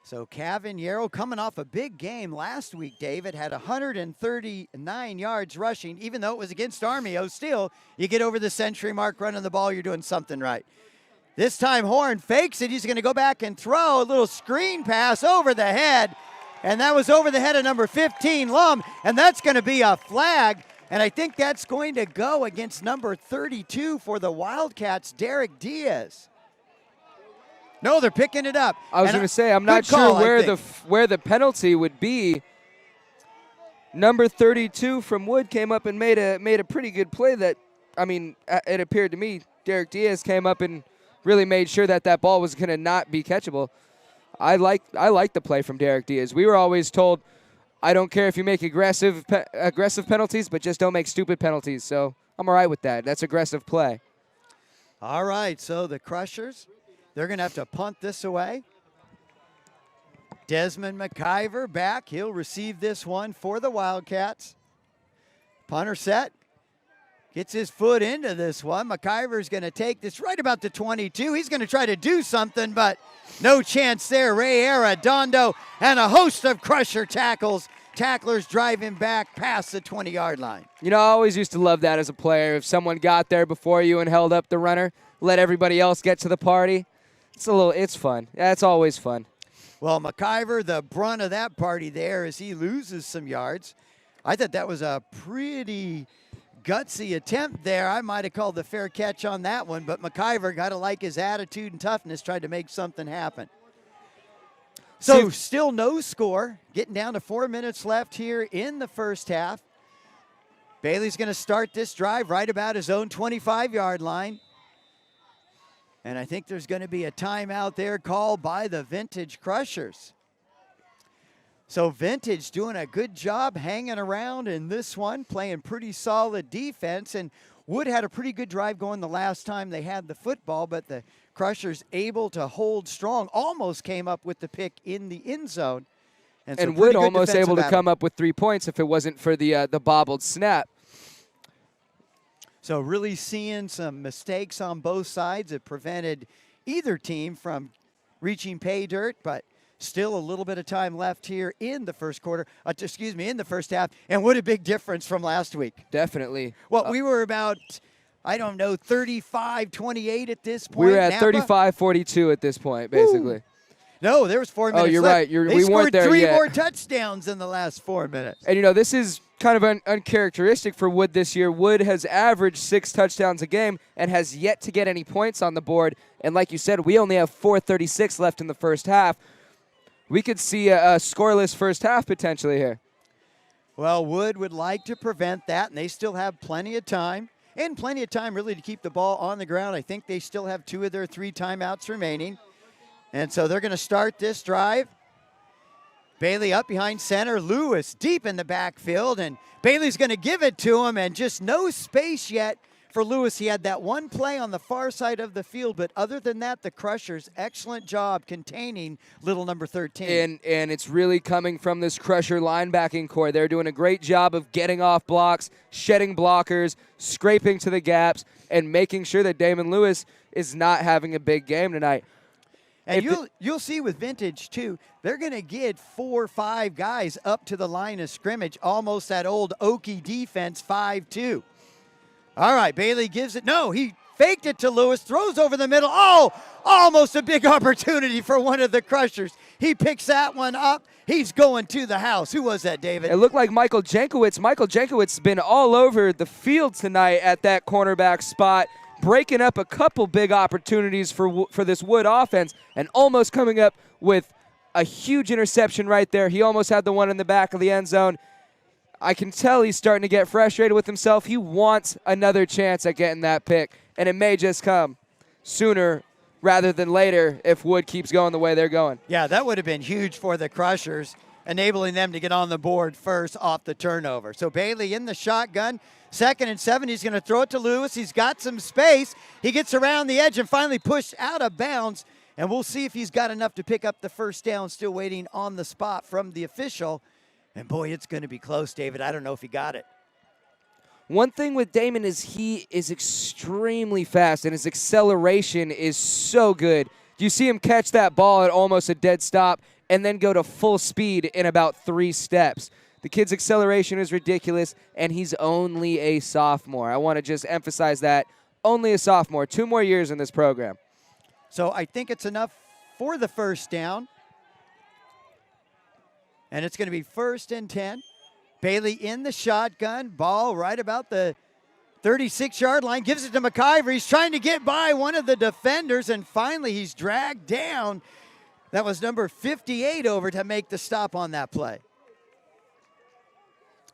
So Cavaniero coming off a big game last week, David, had 139 yards rushing, even though it was against Army. Still, you get over the century mark running the ball, you're doing something right. This time Horn fakes it. He's going to go back and throw a little screen pass over the head. And that was over the head of number 15, Lum. And that's going to be a flag. And I think that's going to go against number 32 for the Wildcats, Derek Diaz. No, they're picking it up. I was going to say, I'm not sure where the penalty would be. Number 32 from Wood came up and made a pretty good play that, it appeared to me, Derek Diaz came up and really made sure that ball was going to not be catchable. I like the play from Derek Diaz. We were always told, I don't care if you make aggressive penalties, but just don't make stupid penalties. So I'm all right with that. That's aggressive play. All right, so the Crushers, they're going to have to punt this away. Desmond McIver back. He'll receive this one for the Wildcats. Punter set. Gets his foot into this one. McIver's going to take this right about the 22. He's going to try to do something, but no chance there. Ray Arredondo and a host of Crusher tacklers driving back past the 20-yard line. I always used to love that as a player. If someone got there before you and held up the runner, let everybody else get to the party. It's fun. Yeah, it's always fun. Well, McIver, the brunt of that party there as he loses some yards. I thought that was a pretty gutsy attempt there. I might have called the fair catch on that one, but McIver got to like his attitude and toughness, tried to make something happen. So still no score, getting down to 4 minutes left here in the first half. Bailey's going to start this drive right about his own 25-yard line. And I think there's going to be a timeout there called by the Vintage Crushers. So Vintage doing a good job hanging around in this one, playing pretty solid defense. And Wood had a pretty good drive going the last time they had the football, but the Crushers able to hold strong, almost came up with the pick in the end zone. And Wood almost able to come up with 3 points if it wasn't for the bobbled snap. So really seeing some mistakes on both sides. It prevented either team from reaching pay dirt, but still a little bit of time left here in the first quarter. In the first half. And what a big difference from last week. Definitely. Well, we were about, 35-28 at this point. We were at 35-42 at this point, basically. Ooh. No, there was 4 minutes left. Oh, you're left. right. We weren't there scored 3 yet. more touchdowns in the last 4 minutes. And, this is kind of uncharacteristic for Wood this year. Wood has averaged 6 touchdowns a game and has yet to get any points on the board. And like you said, we only have 4:36 left in the first half. we could see a scoreless first half potentially here. Well, Wood would like to prevent that, and they still have plenty of time. And plenty of time, really, to keep the ball on the ground. I think they still have 2 of their 3 timeouts remaining. And so they're going to start this drive. Bailey up behind center. Lewis deep in the backfield, and Bailey's going to give it to him, and just no space yet for Lewis. He had that one play on the far side of the field, but other than that, the Crushers, excellent job containing little number 13. And it's really coming from this Crusher linebacking core. They're doing a great job of getting off blocks, shedding blockers, scraping to the gaps, and making sure that Damon Lewis is not having a big game tonight. And you'll see with Vintage, too, they're going to get 4 or 5 guys up to the line of scrimmage, almost that old Okie defense, 5-2. All right, Bailey gives it. No, he faked it to Lewis, throws over the middle. Oh, almost a big opportunity for one of the Crushers. He picks that one up. He's going to the house. Who was that, David? It looked like Michael Jankowicz. Michael Jankowicz has been all over the field tonight at that cornerback spot, breaking up a couple big opportunities for this Wood offense and almost coming up with a huge interception right there. He almost had the one in the back of the end zone. I can tell he's starting to get frustrated with himself. He wants another chance at getting that pick, and it may just come sooner rather than later if Wood keeps going the way they're going. Yeah, that would have been huge for the Crushers, enabling them to get on the board first off the turnover. So Bailey in the shotgun, 2nd and 7. He's going to throw it to Lewis. He's got some space. He gets around the edge and finally pushed out of bounds, and we'll see if he's got enough to pick up the first down, still waiting on the spot from the official. And, boy, it's going to be close, David. I don't know if he got it. One thing with Damon is he is extremely fast, and his acceleration is so good. You see him catch that ball at almost a dead stop and then go to full speed in about 3 steps. The kid's acceleration is ridiculous, and he's only a sophomore. I want to just emphasize that. Only a sophomore. 2 more years in this program. So I think it's enough for the first down. And it's going to be 1st and 10. Bailey in the shotgun. Ball right about the 36-yard line. Gives it to McIver. He's trying to get by one of the defenders, and finally he's dragged down. That was number 58 over to make the stop on that play.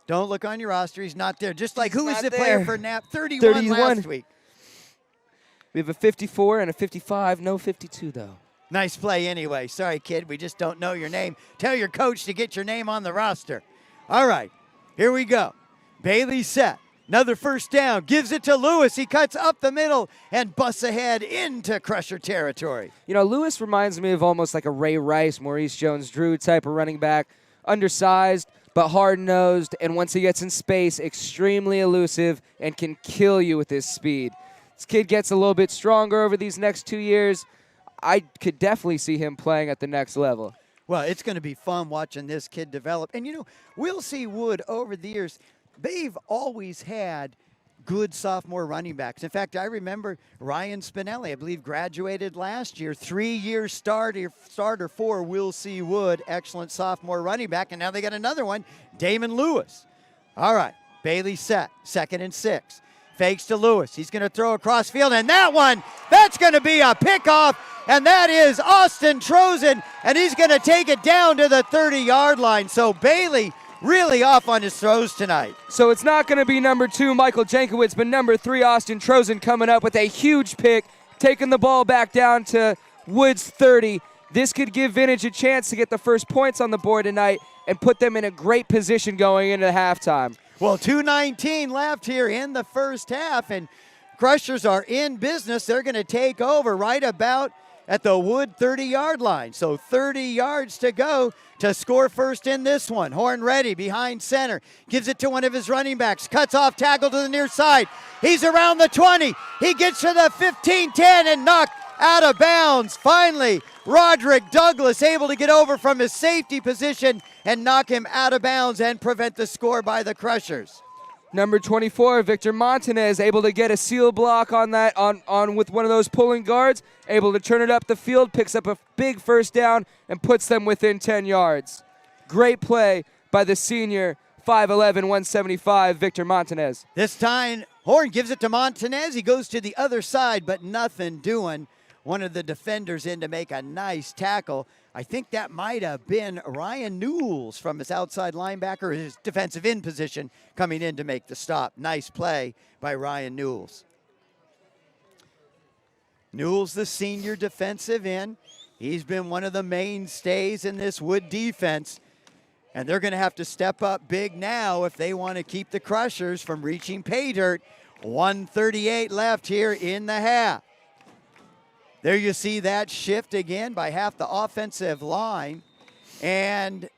Don't look on your roster. He's not there. Just like who was the player for Knapp? 31 last week. We have a 54 and a 55. No 52, though. Nice play anyway. Sorry, kid. We just don't know your name. Tell your coach to get your name on the roster. All right, here we go. Bailey set. Another first down. Gives it to Lewis. He cuts up the middle and busts ahead into Crusher territory. You know, Lewis reminds me of almost like a Ray Rice, Maurice Jones-Drew type of running back. Undersized, but hard-nosed, and once he gets in space, extremely elusive and can kill you with his speed. This kid gets a little bit stronger over these next 2 years. I could definitely see him playing at the next level. Well, it's going to be fun watching this kid develop. And, you know, we'll see Wood over the years. They've always had good sophomore running backs. In fact, I remember Ryan Spinelli, I believe, graduated last year. 3-year starter for Will C. Wood. Excellent sophomore running back. And now they got another one, Damon Lewis. All right, Bailey set, 2nd and 6. Fakes to Lewis. He's going to throw across field, and that one, that's going to be a pickoff, and that is Austin Trozen, and he's going to take it down to the 30-yard line. So Bailey really off on his throws tonight. So it's not going to be number 2, Michael Jankowicz, but number 3, Austin Trozen, coming up with a huge pick, taking the ball back down to Wood's 30. This could give Vintage a chance to get the first points on the board tonight and put them in a great position going into halftime. Well, 2:19 left here in the first half, and Crushers are in business. They're going to take over right about at the Wood 30-yard line. So 30 yards to go to score first in this one. Horn ready behind center. Gives it to one of his running backs. Cuts off, tackle to the near side. He's around the 20. He gets to the 15-10 and knocked out of bounds. Finally, Roderick Douglas able to get over from his safety position and knock him out of bounds and prevent the score by the Crushers. Number 24, Victor Montanez, able to get a seal block on that on with one of those pulling guards, able to turn it up the field, picks up a big first down, and puts them within 10 yards. Great play by the senior, 5'11", 175, Victor Montanez. This time, Horn gives it to Montanez. He goes to the other side, but nothing doing. one of the defenders in to make a nice tackle. I think that might have been Ryan Newells from his outside linebacker, his defensive end position, coming in to make the stop. Nice play by Ryan Newells. Newells, the senior defensive end. He's been one of the mainstays in this Wood defense. And they're going to have to step up big now if they want to keep the Crushers from reaching pay dirt. 1:38 left here in the half. There you see that shift again by half the offensive line. And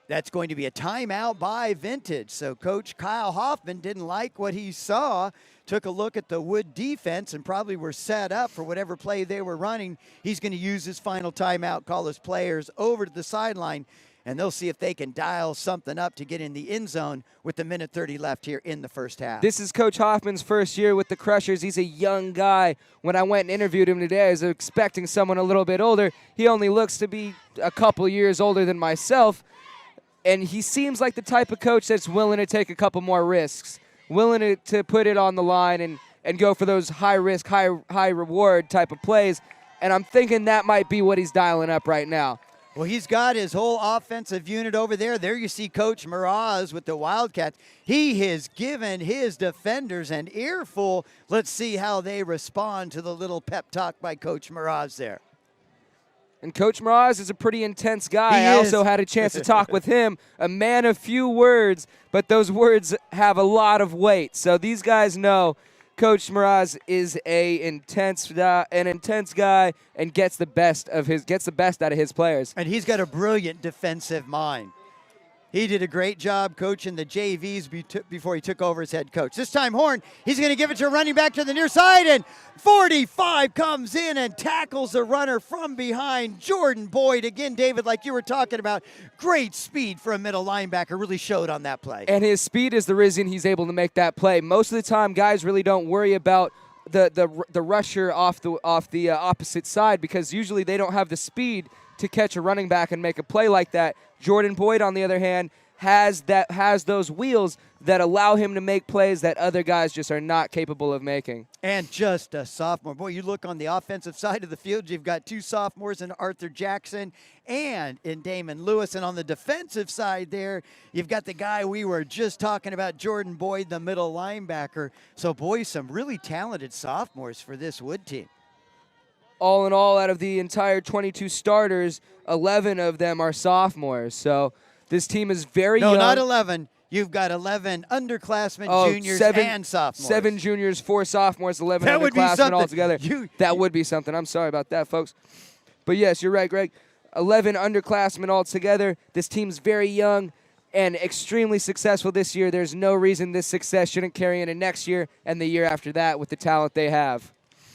that's going to be a timeout by Vintage. So Coach Kyle Hoffman didn't like what he saw, took a look at the Wood defense and probably were set up for whatever play they were running. He's going to use his final timeout, call his players over to the sideline, and they'll see if they can dial something up to get in the end zone with the 1:30 left here in the first half. This is Coach Hoffman's first year with the Crushers. He's a young guy. When I went and interviewed him today, I was expecting someone a little bit older. He only looks to be a couple years older than myself, and he seems like the type of coach that's willing to take a couple more risks, willing to put it on the line and go for those high-risk, high-reward type of plays, and I'm thinking that might be what he's dialing up right now. Well, he's got his whole offensive unit over there. There you see Coach Miraz with the Wildcats. He has given his defenders an earful. Let's see how they respond to the little pep talk by Coach Miraz there. And Coach Miraz is a pretty intense guy. He I is. also had a chance to talk with him, a man of few words, but those words have a lot of weight. So these guys know Coach Miraz is an intense guy and gets the best out of his players. And he's got a brilliant defensive mind. He did a great job coaching the JVs before he took over as head coach. This time Horn, he's going to give it to a running back to the near side, and 45 comes in and tackles the runner from behind. Jordan Boyd, again, David, like you were talking about, great speed for a middle linebacker, really showed on that play. And his speed is the reason he's able to make that play. Most of the time, guys really don't worry about the rusher off the opposite side because usually they don't have the speed to catch a running back and make a play like that. Jordan Boyd, on the other hand, has those wheels that allow him to make plays that other guys just are not capable of making. And just a sophomore. Boy, you look on the offensive side of the field, you've got two sophomores in Arthur Jackson and in Damon Lewis. And on the defensive side there, you've got the guy we were just talking about, Jordan Boyd, the middle linebacker. So, boy, some really talented sophomores for this Wood team. All in all, out of the entire 22 starters, 11 of them are sophomores. So this team is very young. No, not 11. You've got 11 underclassmen, juniors, and sophomores. 7 juniors, 4 sophomores, 11 that would be underclassmen something. altogether. That would be something. I'm sorry about that, folks. But yes, you're right, Greg. 11 underclassmen altogether. This team's very young and extremely successful this year. There's no reason this success shouldn't carry into next year and the year after that with the talent they have.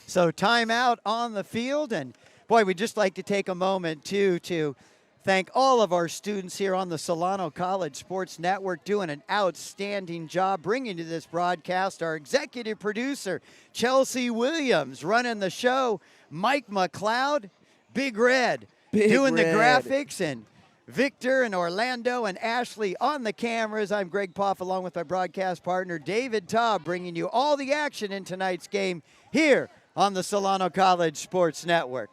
So timeout on the field, and boy, we'd just like to take a moment, too, to thank all of our students here on the Solano College Sports Network doing an outstanding job bringing to this broadcast. Our executive producer, Chelsea Williams, running the show. Mike McLeod, Big Red, doing the graphics, and Victor and Orlando and Ashley on the cameras. I'm Greg Poff along with my broadcast partner, David Taub, bringing you all the action in tonight's game here on the Solano College Sports Network.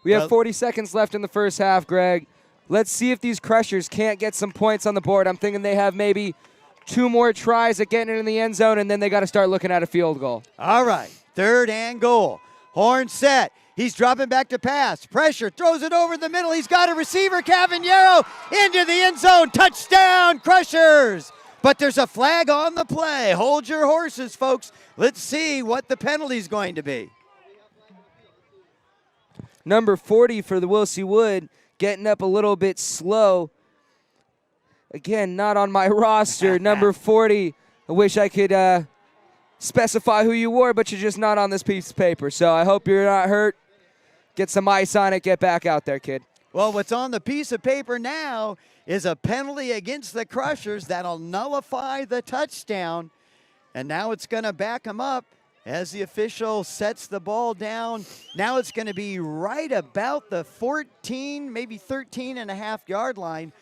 We have 40 seconds left in the first half, Greg. Let's see if these Crushers can't get some points on the board. I'm thinking they have maybe 2 more tries at getting it in the end zone, and then they got to start looking at a field goal. All right, 3rd and goal. Horn set. He's dropping back to pass. Pressure, throws it over the middle. He's got a receiver, Cavaniero, into the end zone. Touchdown, Crushers. But there's a flag on the play. Hold your horses, folks. Let's see what the penalty's going to be. Number 40 for the Wilsey Wood, getting up a little bit slow. Again, not on my roster. Number 40, I wish I could specify who you were, but you're just not on this piece of paper. So I hope you're not hurt. Get some ice on it. Get back out there, kid. Well, what's on the piece of paper now is a penalty against the Crushers that'll nullify the touchdown. And now it's going to back them up as the official sets the ball down. Now it's going to be right about the 14, maybe 13 and a half yard line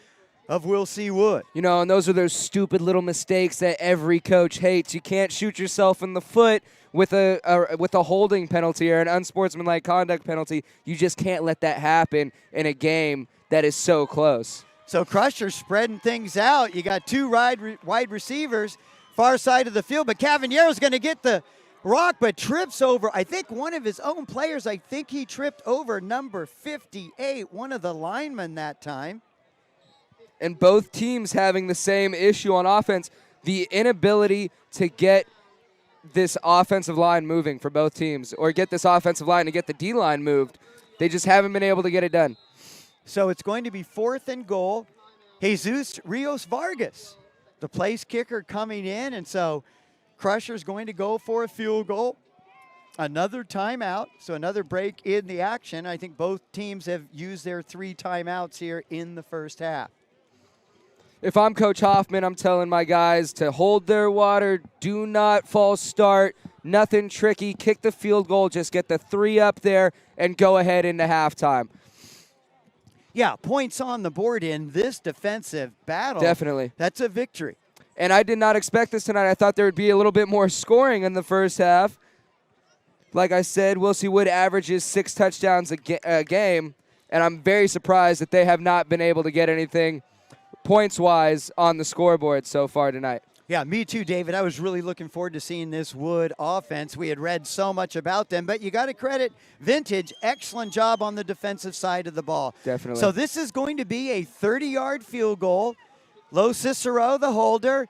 of Will C. Wood. You know, and those are those stupid little mistakes that every coach hates. You can't shoot yourself in the foot with a holding penalty or an unsportsmanlike conduct penalty. You just can't let that happen in a game that is so close. So Crusher spreading things out. You got two wide receivers, far side of the field, but Cavanera's going to get the rock, but trips over, I think, one of his own players. I think he tripped over number 58, one of the linemen that time. And both teams having the same issue on offense, the inability to get this offensive line moving for both teams, or get this offensive line to get the D-line moved. They just haven't been able to get it done. So it's going to be 4th and goal. Jesus Rios Vargas, the place kicker, coming in, and so Crusher's going to go for a field goal. Another timeout, so another break in the action. I think both teams have used their 3 timeouts here in the first half. If I'm Coach Hoffman, I'm telling my guys to hold their water, do not false start, nothing tricky, kick the field goal, just get the 3 up there and go ahead into halftime. Yeah, points on the board in this defensive battle. Definitely. That's a victory. And I did not expect this tonight. I thought there would be a little bit more scoring in the first half. Like I said, Will C. Wood averages 6 touchdowns a game, and I'm very surprised that they have not been able to get anything points-wise on the scoreboard so far tonight. Yeah, me too, David. I was really looking forward to seeing this Wood offense. We had read so much about them, but you got to credit Vintage. Excellent job on the defensive side of the ball. Definitely. So this is going to be a 30-yard field goal. Lo Cicero, the holder.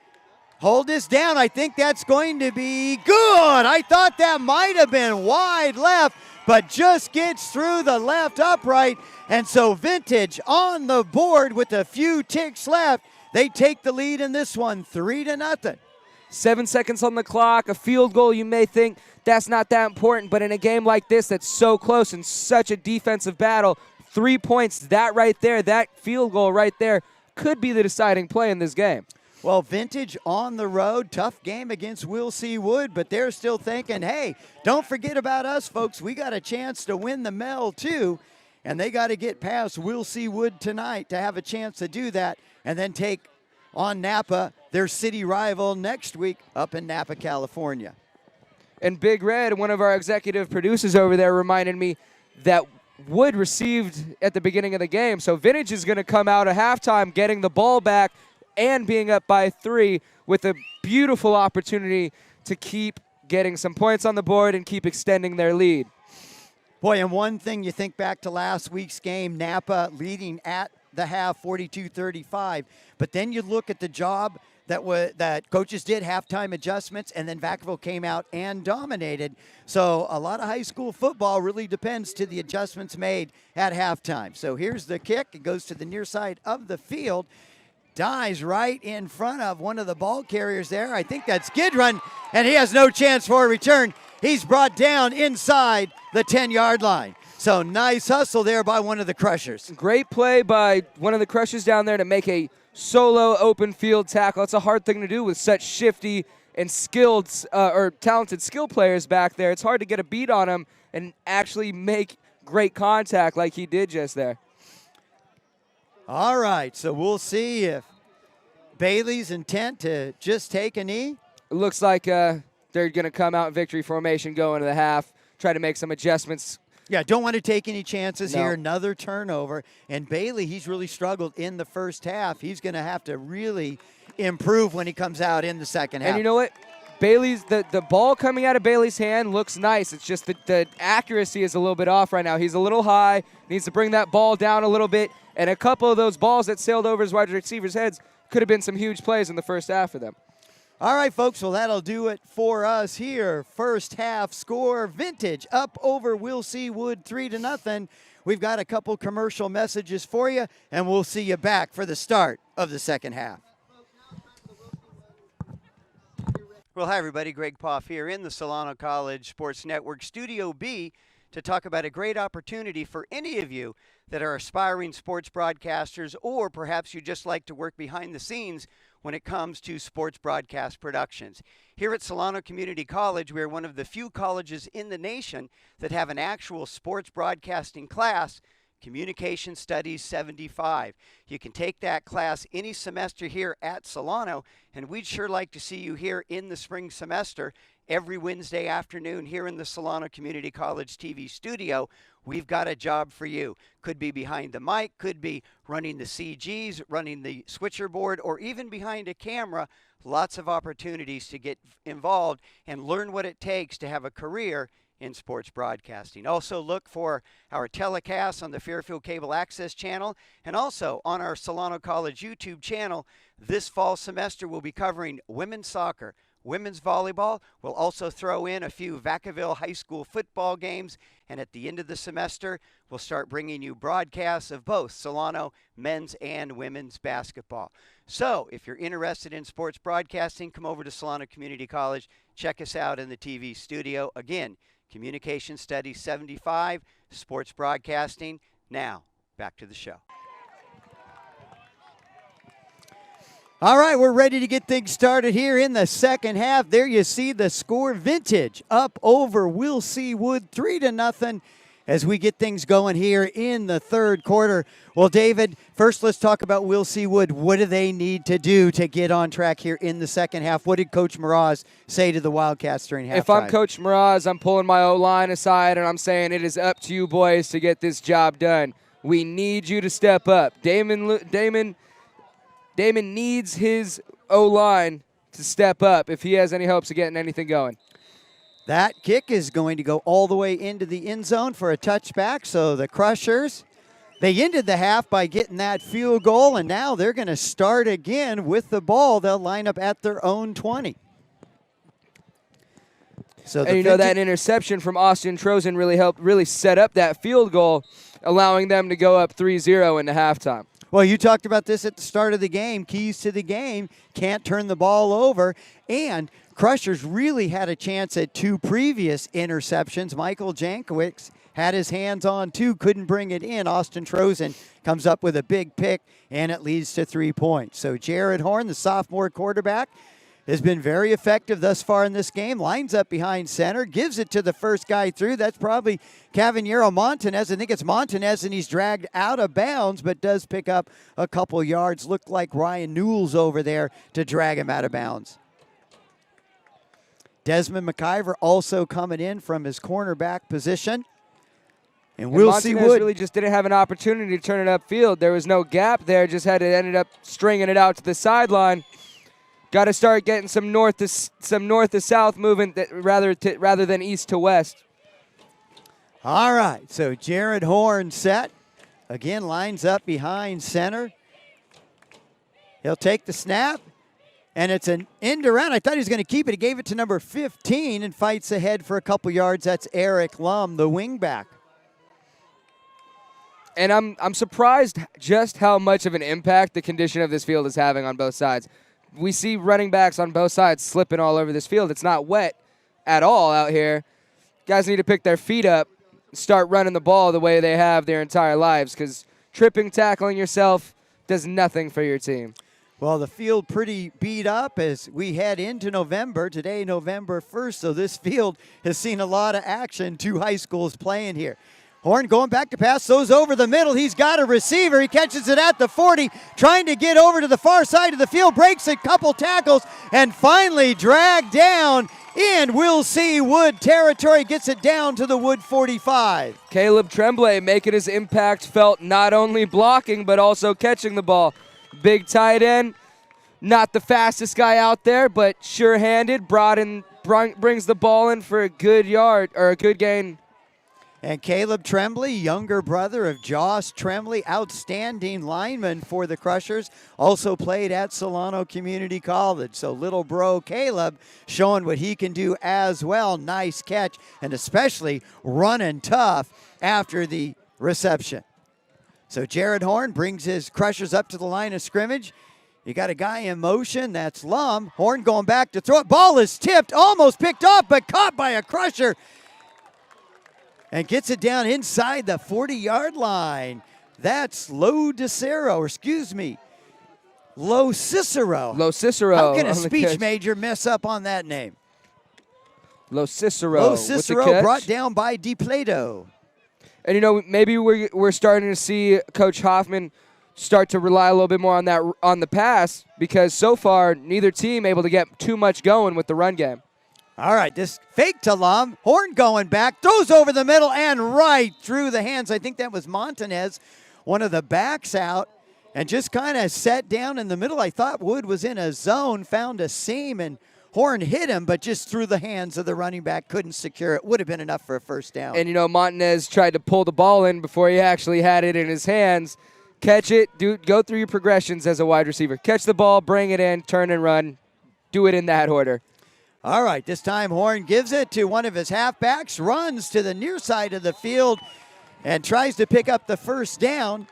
Hold this down. I think that's going to be good. I thought that might have been wide left, but just gets through the left upright. And so Vintage on the board with a few ticks left. They take the lead in this one, 3-0. 7 seconds on the clock, a field goal. You may think that's not that important, but in a game like this that's so close and such a defensive battle, 3 points, that right there, that field goal right there could be the deciding play in this game. Well, Vintage on the road, tough game against Will C. Wood, but they're still thinking, hey, don't forget about us, folks. We got a chance to win the Mel, too, and they got to get past Will C. Wood tonight to have a chance to do that and then take on Napa, their city rival, next week up in Napa, California. And Big Red, one of our executive producers over there, reminded me that Wood received at the beginning of the game, so Vintage is going to come out at halftime getting the ball back and being up by 3 with a beautiful opportunity to keep getting some points on the board and keep extending their lead. Boy, and one thing, you think back to last week's game, Napa leading at the half 42-35, but then you look at the job that coaches did, halftime adjustments, and then Vacaville came out and dominated. So a lot of high school football really depends to the adjustments made at halftime. So here's the kick. It goes to the near side of the field. Dies right in front of one of the ball carriers there. I think that's Gidrun, and he has no chance for a return. He's brought down inside the 10-yard line. So nice hustle there by one of the Crushers. Great play by one of the Crushers down there to make a solo open field tackle. It's a hard thing to do with such shifty and skilled or talented skill players back there. It's hard to get a beat on him and actually make great contact like he did just there. All right, so we'll see if Bailey's intent to just take a knee. It looks like they're going to come out in victory formation going to the half, try to make some adjustments. Yeah, don't want to take any chances No. here. Another turnover. And Bailey, he's really struggled in the first half. He's going to have to really improve when he comes out in the second half. And you know what? Bailey's the ball coming out of Bailey's hand looks nice. It's just the accuracy is a little bit off right now. He's a little high, needs to bring that ball down a little bit. And a couple of those balls that sailed over his wide receivers' heads could have been some huge plays in the first half for them. All right, folks, well, that'll do it for us here. First half score, Vintage up over Will C. Wood 3-0. We've got a couple commercial messages for you, and we'll see you back for the start of the second half. Well, hi, everybody. Greg Poff here in the Solano College Sports Network Studio B to talk about a great opportunity for any of you that are aspiring sports broadcasters, or perhaps you just like to work behind the scenes when it comes to sports broadcast productions. Here at Solano Community College, we are one of the few colleges in the nation that have an actual sports broadcasting class Communication Studies 75. You can take that class any semester here at Solano, and we'd sure like to see you here in the spring semester every Wednesday afternoon here in the Solano Community College TV studio. We've got a job for you. Could be behind the mic, could be running the CGs, running the switcher board, or even behind a camera. Lots of opportunities to get involved and learn what it takes to have a career in sports broadcasting. Also look for our telecasts on the Fairfield Cable Access channel and also on our Solano College YouTube channel. This fall semester we'll be covering women's soccer, women's volleyball. We'll also throw in a few Vacaville High School football games, and at the end of the semester we'll start bringing you broadcasts of both Solano men's and women's basketball. So if you're interested in sports broadcasting, come over to Solano Community College. Check us out in the TV studio. Again, Communication Studies 75, sports broadcasting. Now, back to the show. All right, we're ready to get things started here in the second half. There you see the score. Vintage up over Will C. Wood 3-0 as we get things going here in the third quarter. Well, David, first let's talk about Will C. Wood. What do they need to do to get on track here in the second half? What did Coach Mraz say to the Wildcats during halftime? If I'm Coach Mraz, I'm pulling my O-line aside and I'm saying it is up to you boys to get this job done. We need you to step up. Damon needs his O-line to step up if he has any hopes of getting anything going. That kick is going to go all the way into the end zone for a touchback. So the Crushers, they ended the half by getting that field goal, and now they're going to start again with the ball. They'll line up at their own 20. So and that interception from Austin Trozen really set up that field goal, allowing them to go up 3-0 into halftime. Well, you talked about this at the start of the game. Keys to the game, can't turn the ball over. And Crushers really had a chance at two previous interceptions. Michael Jankowicz had his hands on two, couldn't bring it in. Austin Trozen comes up with a big pick, and it leads to 3 points. So Jared Horn, the sophomore quarterback, has been very effective thus far in this game. Lines up behind center, gives it to the first guy through. That's probably Cavaniero Montanez. I think it's Montanez, and he's dragged out of bounds, but does pick up a couple yards. Looked like Ryan Newell's over there to drag him out of bounds. Desmond McIver also coming in from his cornerback position. And we'll see Wood really just didn't have an opportunity to turn it upfield. There was no gap there, just ended up stringing it out to the sideline. Got to start getting some north to south movement rather than east to west. All right, so Jared Horn set. Again, lines up behind center. He'll take the snap, and it's an end around. I thought he was going to keep it. He gave it to number 15 and fights ahead for a couple yards. That's Eric Lum, the wingback. And I'm surprised just how much of an impact the condition of this field is having on both sides. We see running backs on both sides slipping all over this field. It's not wet at all out here. Guys need to pick their feet up, start running the ball the way they have their entire lives, because tripping, tackling yourself does nothing for your team. Well, the field pretty beat up as we head into November. Today, November 1st, so this field has seen a lot of action. Two high schools playing here. Horn going back to pass, throws over the middle. He's got a receiver. He catches it at the 40, trying to get over to the far side of the field, breaks a couple tackles, and finally dragged down in Will C. Wood territory, gets it down to the Wood 45. Caleb Tremblay making his impact felt, not only blocking but also catching the ball. Big tight end, not the fastest guy out there, but sure-handed, brings the ball in for a good yard, or a good gain. And Caleb Tremblay, younger brother of Josh Tremblay, outstanding lineman for the Crushers, also played at Solano Community College. So little bro Caleb showing what he can do as well. Nice catch, and especially running tough after the reception. So Jared Horn brings his Crushers up to the line of scrimmage. You got a guy in motion, that's Lum. Horn going back to throw it. Ball is tipped, almost picked off, but caught by a Crusher. And gets it down inside the 40-yard line. That's Lo Cicero. Lo Cicero. How can a speech major mess up on that name? Lo Cicero. Lo Cicero brought down by DePlato. And, maybe we're starting to see Coach Hoffman start to rely a little bit more on the pass, because so far neither team able to get too much going with the run game. All right, this fake to Lum. Horn going back, throws over the middle and right through the hands. I think that was Montanez, one of the backs out, and just kind of sat down in the middle. I thought Wood was in a zone, found a seam, and Horn hit him, but just through the hands of the running back, couldn't secure it. Would have been enough for a first down. And, Montanez tried to pull the ball in before he actually had it in his hands. Catch it, go through your progressions as a wide receiver. Catch the ball, bring it in, turn and run. Do it in that order. All right, this time Horn gives it to one of his halfbacks, runs to the near side of the field, and tries to pick up the first down.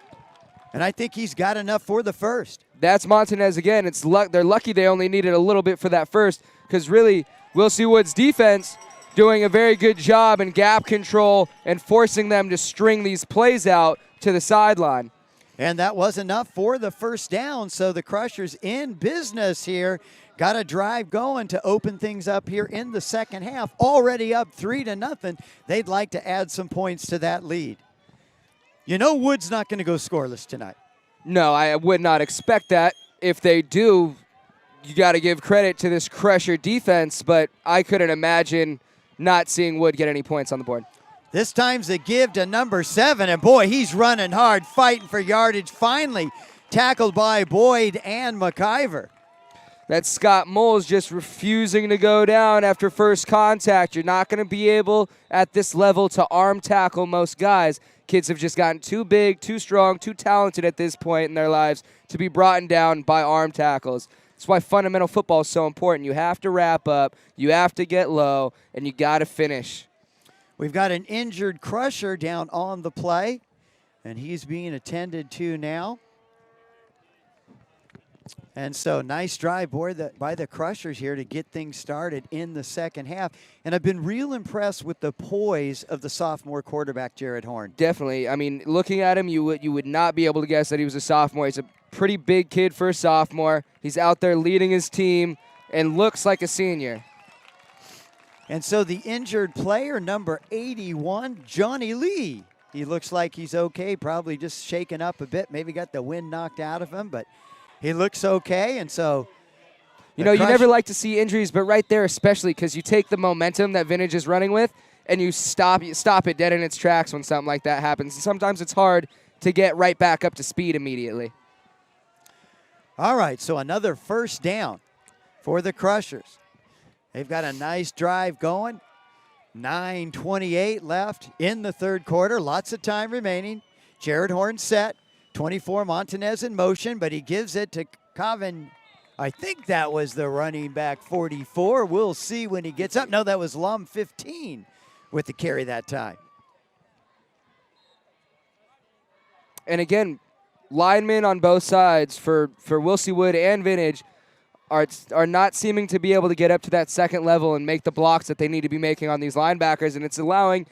And I think he's got enough for the first. That's Montanez again. They're lucky they only needed a little bit for that first, because really, Wilsey Wood's defense doing a very good job in gap control and forcing them to string these plays out to the sideline. And that was enough for the first down, so the Crushers in business here. Got a drive going to open things up here in the second half. Already up 3-0. They'd like to add some points to that lead. Wood's not going to go scoreless tonight. No, I would not expect that. If they do, you got to give credit to this Crusher defense, but I couldn't imagine not seeing Wood get any points on the board. This time's the give to number 7, and boy, he's running hard, fighting for yardage. Finally tackled by Boyd and McIver. That's Scott Moles just refusing to go down after first contact. You're not going to be able at this level to arm tackle most guys. Kids have just gotten too big, too strong, too talented at this point in their lives to be brought down by arm tackles. That's why fundamental football is so important. You have to wrap up, you have to get low, and you got to finish. We've got an injured Crusher down on the play, and he's being attended to now. And so nice drive by the Crushers here to get things started in the second half. And I've been real impressed with the poise of the sophomore quarterback, Jared Horn. Definitely. I mean, looking at him, you would not be able to guess that he was a sophomore. He's a pretty big kid for a sophomore. He's out there leading his team and looks like a senior. And so the injured player, number 81, Johnny Lee. He looks like he's okay, probably just shaken up a bit, maybe got the wind knocked out of him, but he looks okay, and so... You never like to see injuries, but right there especially, because you take the momentum that Vintage is running with, and you stop it dead in its tracks when something like that happens. And sometimes it's hard to get right back up to speed immediately. All right, so another first down for the Crushers. They've got a nice drive going. 9:28 left in the third quarter. Lots of time remaining. Jared Horn set. 24 Montanez in motion, but he gives it to Coven. I think that was the running back, 44. We'll see when he gets up. No, that was Lum, 15, with the carry that time. And again, linemen on both sides for Wilsey Wood and Vintage are not seeming to be able to get up to that second level and make the blocks that they need to be making on these linebackers, and it's allowing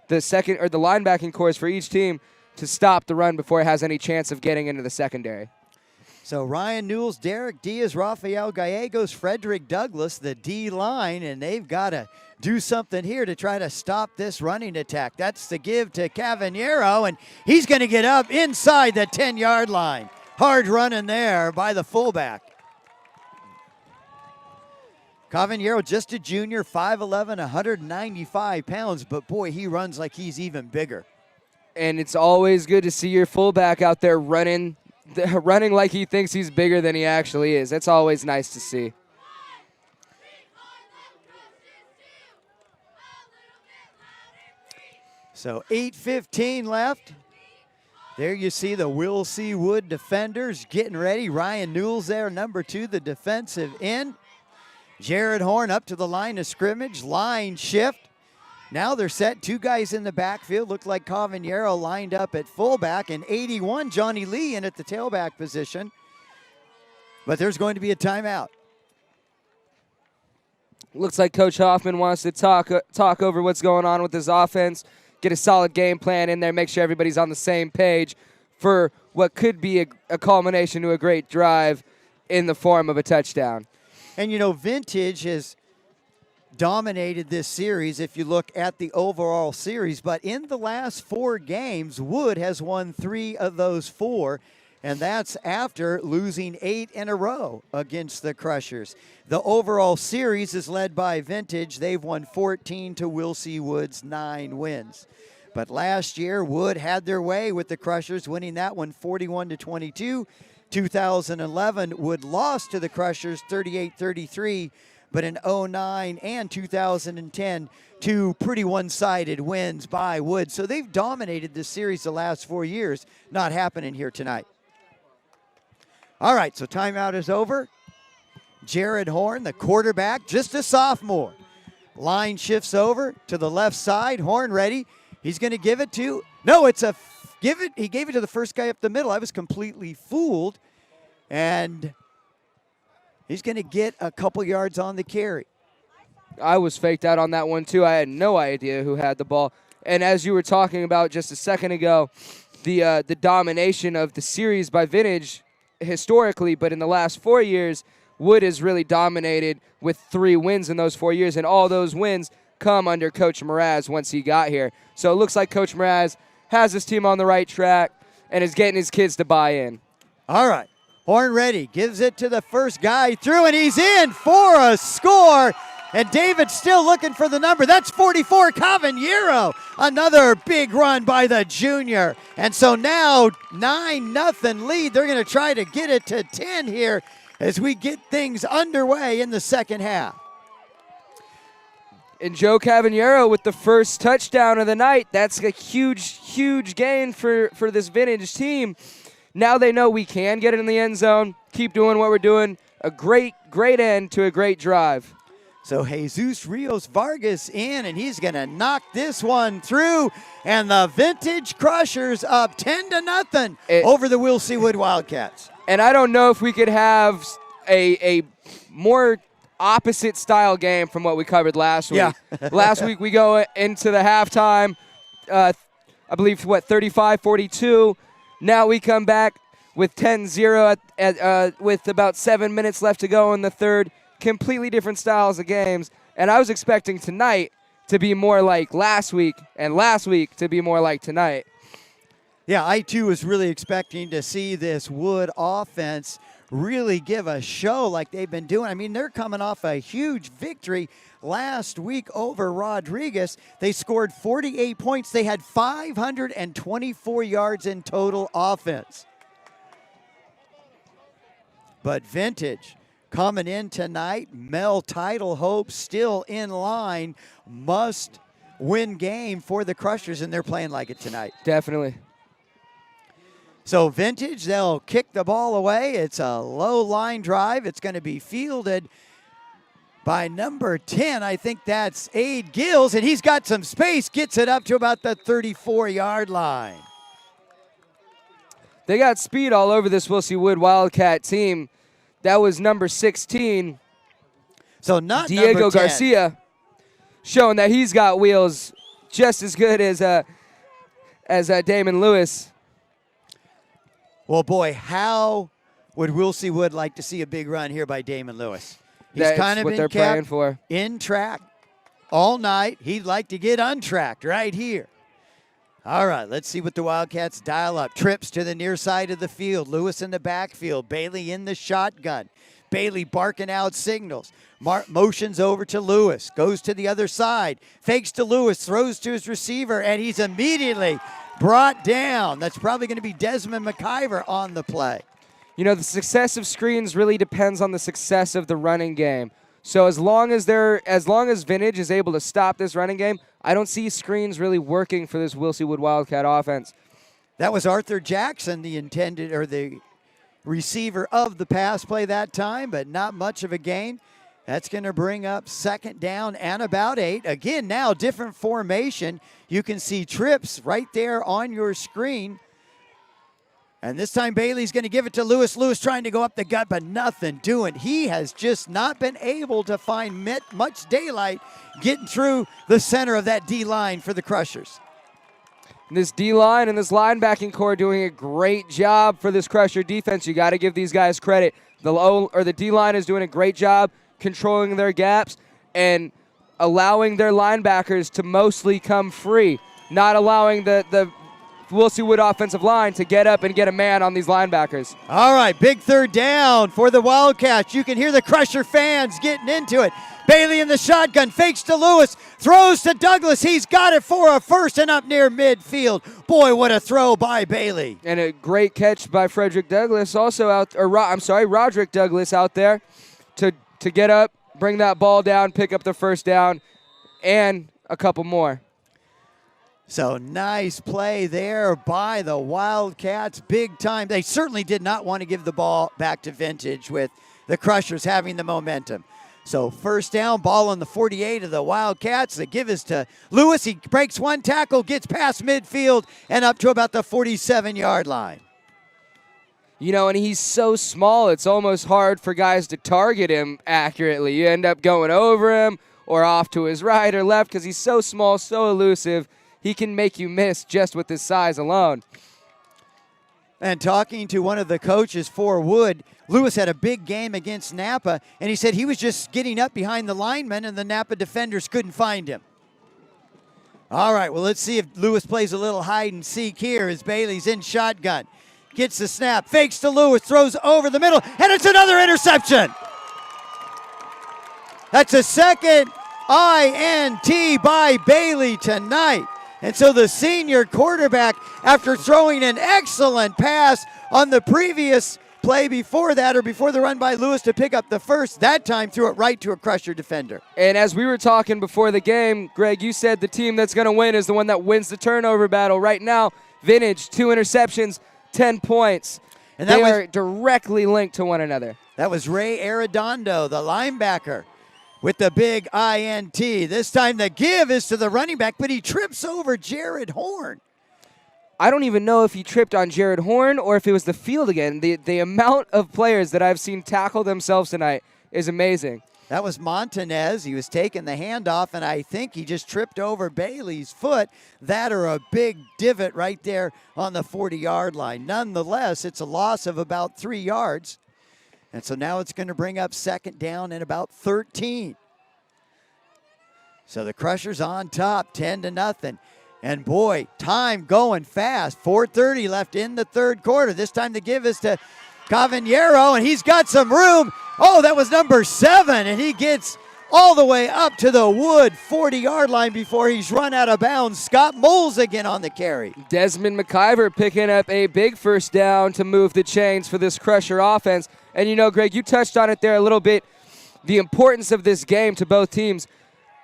the second or the linebacking cores for each team to stop the run before it has any chance of getting into the secondary. So Ryan Newells, Derek Diaz, Rafael Gallegos, Frederick Douglass, the D-line, and they've got to do something here to try to stop this running attack. That's the give to Cavaniero, and he's going to get up inside the 10-yard line. Hard running there by the fullback. Cavaniero, just a junior, 5'11", 195 pounds, but boy, he runs like he's even bigger. And it's always good to see your fullback out there running like he thinks he's bigger than he actually is. That's always nice to see. So 8:15 left. There you see the Wilsey Wood defenders getting ready. Ryan Newells there, number 2, the defensive end. Jared Horn up to the line of scrimmage, line shift. Now they're set, 2 guys in the backfield. Looked like Cavaniero lined up at fullback, and 81, Johnny Lee, in at the tailback position. But there's going to be a timeout. Looks like Coach Hoffman wants to talk over what's going on with his offense, get a solid game plan in there, make sure everybody's on the same page for what could be a culmination to a great drive in the form of a touchdown. And, Vintage has dominated this series if you look at the overall series. But in the last 4 games, Wood has won 3 of those 4. And that's after losing 8 in a row against the Crushers. The overall series is led by Vintage. They've won 14 to Wilsey Wood's 9 wins. But last year, Wood had their way with the Crushers, winning that one 41-22. 2011, Wood lost to the Crushers 38-33. But in 09 and 2010, 2 pretty one-sided wins by Wood. So they've dominated this series the last 4 years. Not happening here tonight. All right, so timeout is over. Jared Horn, the quarterback, just a sophomore. Line shifts over to the left side. Horn ready. He's going to give it to, no, it's a give it. He gave it to the first guy up the middle. I was completely fooled. And he's going to get a couple yards on the carry. I was faked out on that one, too. I had no idea who had the ball. And as you were talking about just a second ago, the domination of the series by Vintage historically, but in the last 4 years, Wood has really dominated with 3 wins in those 4 years, and all those wins come under Coach Mraz once he got here. So it looks like Coach Mraz has his team on the right track and is getting his kids to buy in. All right. Horn ready, gives it to the first guy through, and he's in for a score. And David's still looking for the number. That's 44, Cavaniero. Another big run by the junior. And so now 9-0 lead. They're going to try to get it to 10 here as we get things underway in the second half. And Joe Cavaniero with the first touchdown of the night. That's a huge, huge gain for this Vintage team. Now they know we can get it in the end zone. Keep doing what we're doing. A great, great end to a great drive. So Jesus Rios Vargas in, and he's going to knock this one through. And the Vintage Crushers up 10-0 over the Wilsey Wood Wildcats. And I don't know if we could have a more opposite style game from what we covered last week. Yeah. Last week we go into the halftime, I believe, 35-42. Now we come back with 10-0 with about 7 minutes left to go in the third. Completely different styles of games. And I was expecting tonight to be more like last week and last week to be more like tonight. Yeah, I too was really expecting to see this Wood offense really give a show like they've been doing. I mean, they're coming off a huge victory last week over Rodriguez. They scored 48 points. They had 524 yards in total offense. But Vintage coming in tonight, Mel title hopes still in line. Must win game for the Crushers, and they're playing like it tonight. Definitely. So Vintage, they'll kick the ball away. It's a low line drive. It's going to be fielded by number 10. I think that's Ade Gills, and he's got some space, gets it up to about the 34-yard line. They got speed all over this Wilsey Wood Wildcat team. That was number 16. So not Diego number 10. Garcia, showing that he's got wheels just as good as Damon Lewis. Well, boy, how would Wilsey Wood like to see a big run here by Damon Lewis? He's That's kind of what been they're praying kept for. in track all night. He'd like to get untracked right here. All right, let's see what the Wildcats dial up. Trips to the near side of the field. Lewis in the backfield. Bailey in the shotgun. Bailey barking out signals. Motions over to Lewis. Goes to the other side. Fakes to Lewis. Throws to his receiver, and he's immediately brought down. That's probably going to be Desmond McIver on the play. You know, the success of screens really depends on the success of the running game. So as long as Vintage is able to stop this running game, I don't see screens really working for this Wilsey Wood Wildcat offense. That was Arthur Jackson, the receiver of the pass play that time, but not much of a gain. That's going to bring up second down and about 8. Again, now different formation. You can see trips right there on your screen. And this time Bailey's going to give it to Lewis. Lewis trying to go up the gut, but nothing doing. He has just not been able to find much daylight getting through the center of that D-line for the Crushers. This D-line and this linebacking core doing a great job for this Crusher defense. You got to give these guys credit. The D-line is doing a great job controlling their gaps, and allowing their linebackers to mostly come free, not allowing the Wilsey Wood offensive line to get up and get a man on these linebackers. All right, big third down for the Wildcats. You can hear the Crusher fans getting into it. Bailey in the shotgun, fakes to Lewis, throws to Douglas. He's got it for a first and up near midfield. Boy, what a throw by Bailey. And a great catch by Frederick Douglass, Roderick Douglass out there to get up, bring that ball down, pick up the first down, and a couple more. So nice play there by the Wildcats, big time. They certainly did not want to give the ball back to Vintage with the Crushers having the momentum. So first down, ball on the 48 of the Wildcats. The give is to Lewis. He breaks one tackle, gets past midfield, and up to about the 47-yard line. You know, and he's so small, it's almost hard for guys to target him accurately. You end up going over him or off to his right or left because he's so small, so elusive. He can make you miss just with his size alone. And talking to one of the coaches for Wood, Lewis had a big game against Napa, and he said he was just getting up behind the linemen, and the Napa defenders couldn't find him. All right, well, let's see if Lewis plays a little hide and seek here as Bailey's in shotgun. Gets the snap, fakes to Lewis, throws over the middle, and it's another interception. That's a second INT by Bailey tonight. And so the senior quarterback, after throwing an excellent pass on the previous play before that, or before the run by Lewis to pick up the first, that time threw it right to a Crusher defender. And as we were talking before the game, Greg, you said the team that's going to win is the one that wins the turnover battle. Right now, Vintage, 2 interceptions, 10 points. And they are directly linked to one another. That was Ray Arredondo, the linebacker, with the big INT. This time the give is to the running back, but he trips over Jared Horn. I don't even know if he tripped on Jared Horn or if it was the field again. The amount of players that I've seen tackle themselves tonight is amazing. That was Montanez. He was taking the handoff, and I think he just tripped over Bailey's foot. That or a big divot right there on the 40-yard line. Nonetheless, it's a loss of about 3 yards. And so now it's going to bring up second down and about 13. So the Crushers on top, 10-0. And boy, time going fast. 4:30 left in the third quarter. This time the give is to Cavagnero, and he's got some room. Oh, that was number 7, and he gets all the way up to the Wood 40-yard line before he's run out of bounds. Scott Moles again on the carry. Desmond McIver picking up a big first down to move the chains for this Crusher offense. And you know, Greg, you touched on it there a little bit, the importance of this game to both teams.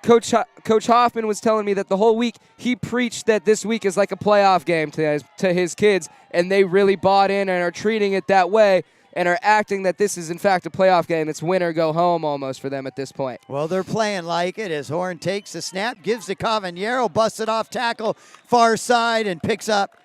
Coach Hoffman was telling me that the whole week he preached that this week is like a playoff game to his kids, and they really bought in and are treating it that way and are acting that this is, in fact, a playoff game. It's win or go home almost for them at this point. Well, they're playing like it as Horn takes the snap, gives to Cavagnero, busts it off tackle, far side, and picks up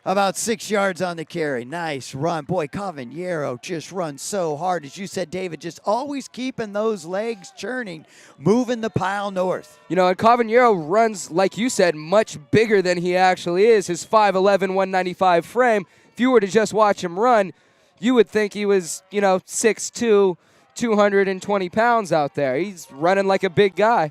about 6 yards on the carry. Nice run. Boy, Cavagnero just runs so hard. As you said, David, just always keeping those legs churning, moving the pile north. You know, and Cavagnero runs, like you said, much bigger than he actually is. His 5'11", 195 frame, if you were to just watch him run, you would think he was, 6'2", 220 pounds out there. He's running like a big guy.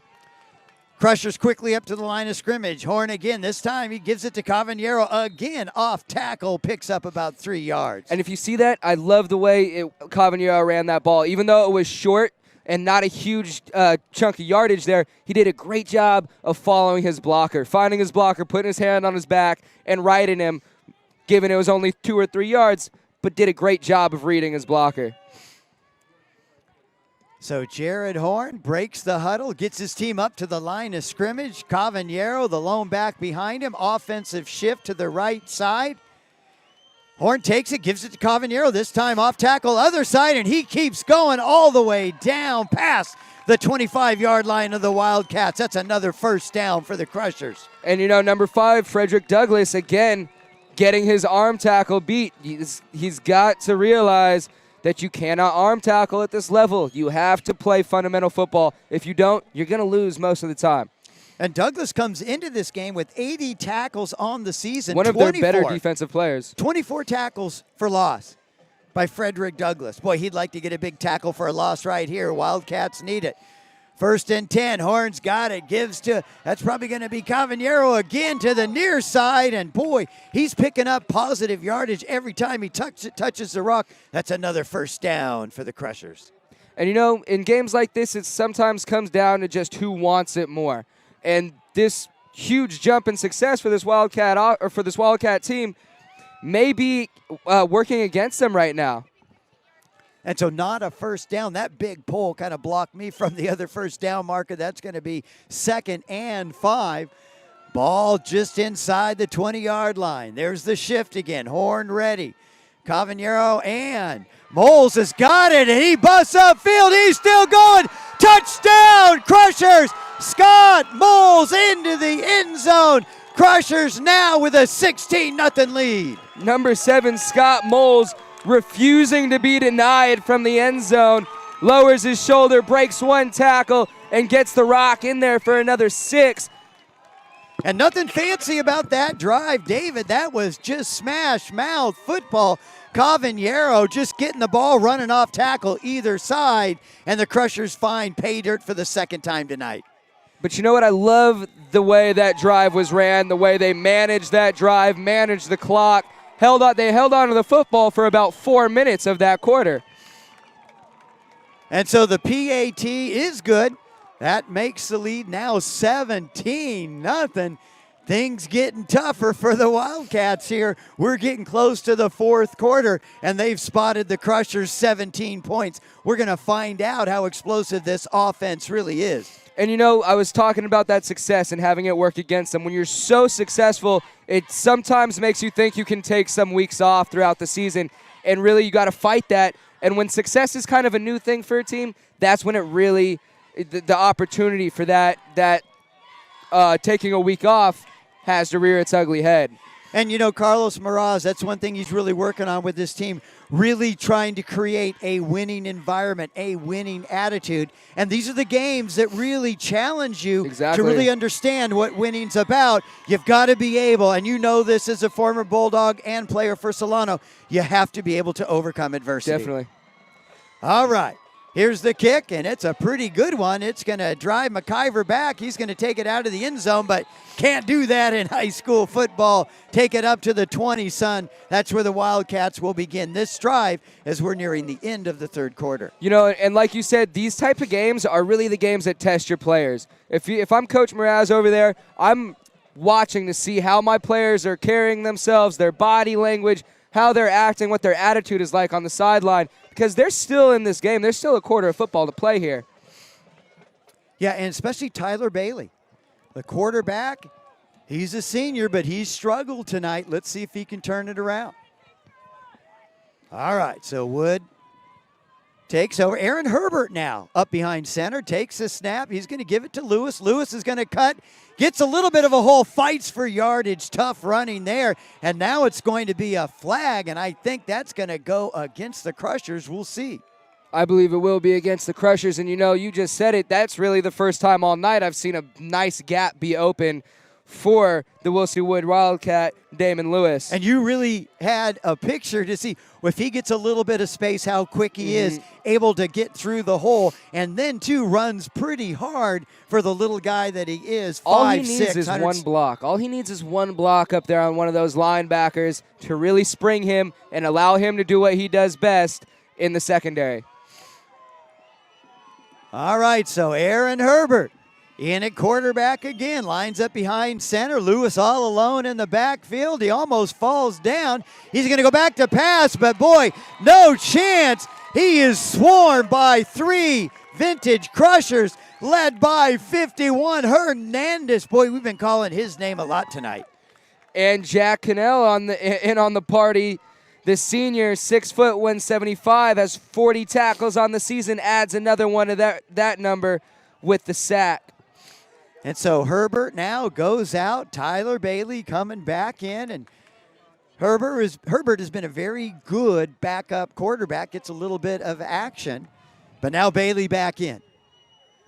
Crushers quickly up to the line of scrimmage. Horn again. This time he gives it to Cavagnero again. Off tackle, picks up about 3 yards. And if you see that, I love the way Cavagnero ran that ball. Even though it was short and not a huge chunk of yardage there, he did a great job of following his blocker, finding his blocker, putting his hand on his back, and riding him, given it was only 2 or 3 yards, but did a great job of reading his blocker. So Jared Horn breaks the huddle, gets his team up to the line of scrimmage. Cavagnero, the lone back behind him, offensive shift to the right side. Horn takes it, gives it to Cavagnero, this time off tackle, other side, and he keeps going all the way down past the 25-yard line of the Wildcats. That's another first down for the Crushers. And, number 5, Frederick Douglass, again, getting his arm tackle beat. He's got to realize that you cannot arm tackle at this level. You have to play fundamental football. If you don't, you're going to lose most of the time. And Douglas comes into this game with 80 tackles on the season. One of their better defensive players. 24 tackles for loss by Frederick Douglass. Boy, he'd like to get a big tackle for a loss right here. Wildcats need it. First and 10. Horns got it. That's probably going to be Cavagnero again to the near side. And boy, he's picking up positive yardage every time he touches the rock. That's another first down for the Crushers. And in games like this, it sometimes comes down to just who wants it more. And this huge jump in success for this Wildcat team may be working against them right now. And so not a first down. That big pole kind of blocked me from the other first down marker. That's going to be 2nd and 5. Ball just inside the 20-yard line. There's the shift again. Horn ready. Cavagnero and Moles has got it, and he busts upfield. He's still going. Touchdown, Crushers. Scott Moles into the end zone. Crushers now with a 16-0 lead. Number 7, Scott Moles, refusing to be denied from the end zone, lowers his shoulder, breaks one tackle, and gets the rock in there for another 6. And nothing fancy about that drive, David. That was just smash mouth football. Cavagnero just getting the ball, running off tackle either side, and the Crushers find pay dirt for the second time tonight. But you know what? I love the way that drive was ran, the way they managed that drive, managed the clock. They held on to the football for about 4 minutes of that quarter. And so the PAT is good. That makes the lead now 17-0. Things getting tougher for the Wildcats here. We're getting close to the fourth quarter, and they've spotted the Crushers 17 points. We're going to find out how explosive this offense really is. And I was talking about that success and having it work against them. When you're so successful, it sometimes makes you think you can take some weeks off throughout the season, and really you got to fight that. And when success is kind of a new thing for a team, that's when it really, the opportunity for that taking a week off has to rear its ugly head. And Carlos Meraz, that's one thing he's really working on with this team, really trying to create a winning environment, a winning attitude. And these are the games that really challenge you to really understand what winning's about. You've got to be able, and this as a former Bulldog and player for Solano, you have to be able to overcome adversity. Definitely. All right. Here's the kick, and it's a pretty good one. It's going to drive McIver back. He's going to take it out of the end zone, but can't do that in high school football. Take it up to the 20, son. That's where the Wildcats will begin this drive as we're nearing the end of the third quarter. And like you said, these type of games are really the games that test your players. If I'm Coach Meraz over there, I'm watching to see how my players are carrying themselves, their body language, how they're acting, what their attitude is like on the sideline. Because they're still in this game. There's still a quarter of football to play here. Yeah, and especially Tyler Bailey, the quarterback. He's a senior, but he's struggled tonight. Let's see if he can turn it around. All right, so Wood takes over. Aaron Herbert now up behind center, takes a snap. He's going to give it to Lewis. Lewis is going to cut. Gets a little bit of a hole, fights for yardage, tough running there, and now it's going to be a flag, and I think that's going to go against the Crushers. We'll see. I believe it will be against the Crushers, and you just said it. That's really the first time all night I've seen a nice gap be open for the Wilsey Wood Wildcat, Damon Lewis. And you really had a picture to see if he gets a little bit of space, how quick he is able to get through the hole, and then too runs pretty hard for the little guy that he is. All he needs is one block. All he needs is one block up there on one of those linebackers to really spring him and allow him to do what he does best in the secondary. All right, so Aaron Herbert in at quarterback again, lines up behind center. Lewis all alone in the backfield. He almost falls down. He's going to go back to pass, but boy, no chance. He is swarmed by 3 vintage Crushers, led by 51 Hernandez. Boy, we've been calling his name a lot tonight. And Jack Cannell on the party. The senior, 6 foot, 175, has 40 tackles on the season, adds another one to that number with the sack. And so Herbert now goes out. Tyler Bailey coming back in, and Herbert has been a very good backup quarterback. Gets a little bit of action, but now Bailey back in.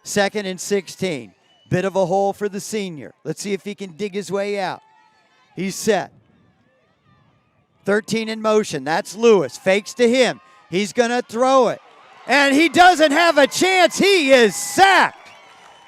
2nd and 16. Bit of a hole for the senior. Let's see if he can dig his way out. He's set. 13 in motion. That's Lewis. Fakes to him. He's going to throw it. And he doesn't have a chance. He is sacked.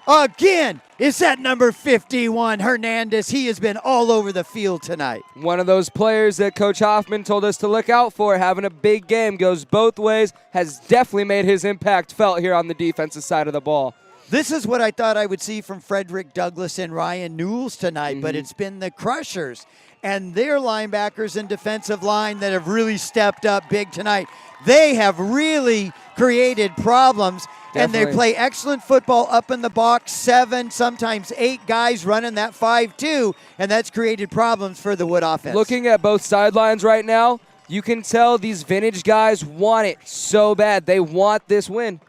again is that number 51, Hernandez. He has been all over the field tonight. One of those players that Coach Hoffman told us to look out for, having a big game, goes both ways, has definitely made his impact felt here on the defensive side of the ball. This is what I thought I would see from Frederick Douglass and Ryan Newells tonight, but it's been the Crushers and their linebackers and defensive line that have really stepped up big tonight. They have really created problems, and they play excellent football up in the box, 7, sometimes 8 guys running that 5-2, and that's created problems for the Wood offense. Looking at both sidelines right now, you can tell these vintage guys want it so bad. They want this win.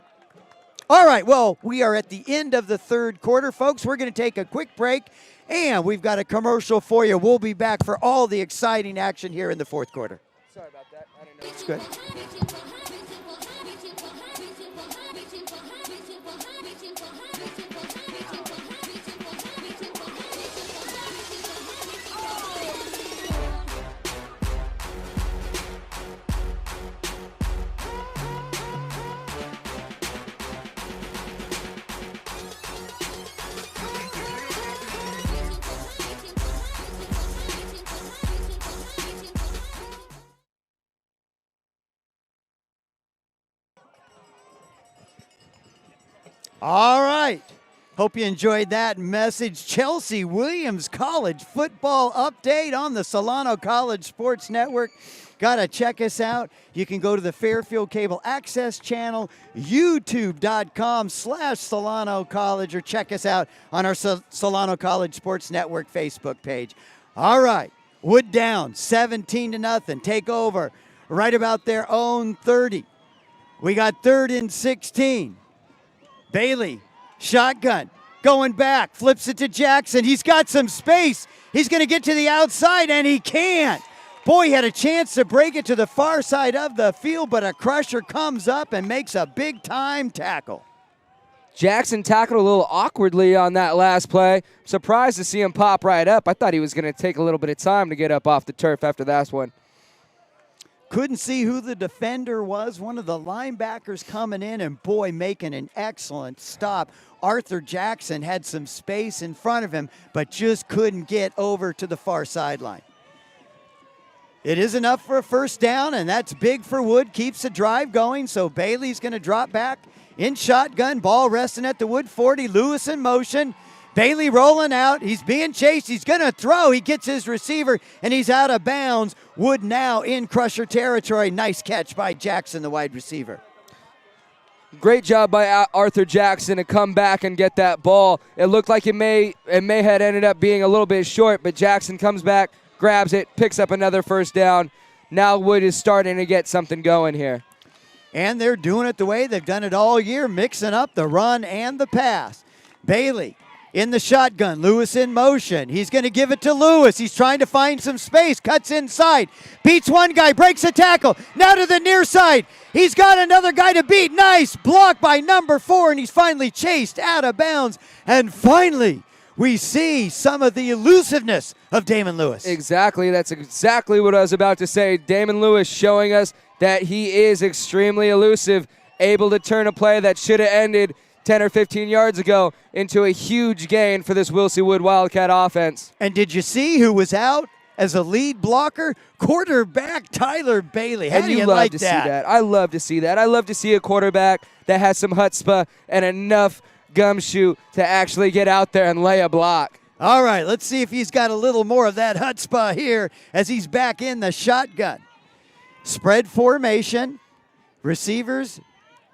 All right, well, we are at the end of the third quarter, folks. We're going to take a quick break, and we've got a commercial for you. We'll be back for all the exciting action here in the fourth quarter. Sorry about that. I didn't know. It's good. All right. Hope you enjoyed that message. Chelsea Williams College football update on the Solano College Sports Network. Got to check us out. You can go to the Fairfield Cable Access channel, youtube.com/Solano College, or check us out on our Solano College Sports Network Facebook page. All right. Wood down 17-0. Take over right about their own 30. We got 3rd and 16. Bailey, shotgun, going back, flips it to Jackson. He's got some space. He's going to get to the outside, and he can't. Boy, he had a chance to break it to the far side of the field, but a Crusher comes up and makes a big-time tackle. Jackson tackled a little awkwardly on that last play. Surprised to see him pop right up. I thought he was going to take a little bit of time to get up off the turf after that one. Couldn't see who the defender was. One of the linebackers coming in, and boy, making an excellent stop. Arthur Jackson had some space in front of him, but just couldn't get over to the far sideline. It is enough for a first down, and that's big for Wood. Keeps the drive going, so Bailey's going to drop back in shotgun. Ball resting at the Wood 40. Lewis in motion. Bailey rolling out. He's being chased. He's going to throw. He gets his receiver, and he's out of bounds. Wood now in Crusher territory. Nice catch by Jackson, the wide receiver. Great job by Arthur Jackson to come back and get that ball. It looked like it may have ended up being a little bit short, but Jackson comes back, grabs it, picks up another first down. Now Wood is starting to get something going here. And they're doing it the way they've done it all year, mixing up the run and the pass. Bailey in the shotgun, Lewis in motion. He's going to give it to Lewis. He's trying to find some space, cuts inside, beats one guy, breaks a tackle. Now to the near side. He's got another guy to beat. Nice block by number 4, and he's finally chased out of bounds. And finally, we see some of the elusiveness of Damon Lewis. Exactly. That's exactly what I was about to say. Damon Lewis showing us that he is extremely elusive, able to turn a play that should have ended 10 or 15 yards ago into a huge gain for this Wilsey Wood Wildcat offense. And did you see who was out as a lead blocker? Quarterback Tyler Bailey. How do you like that? See that? I love to see that. I love to see a quarterback that has some chutzpah and enough gumshoe to actually get out there and lay a block. All right, let's see if he's got a little more of that chutzpah here as he's back in the shotgun. Spread formation. Receivers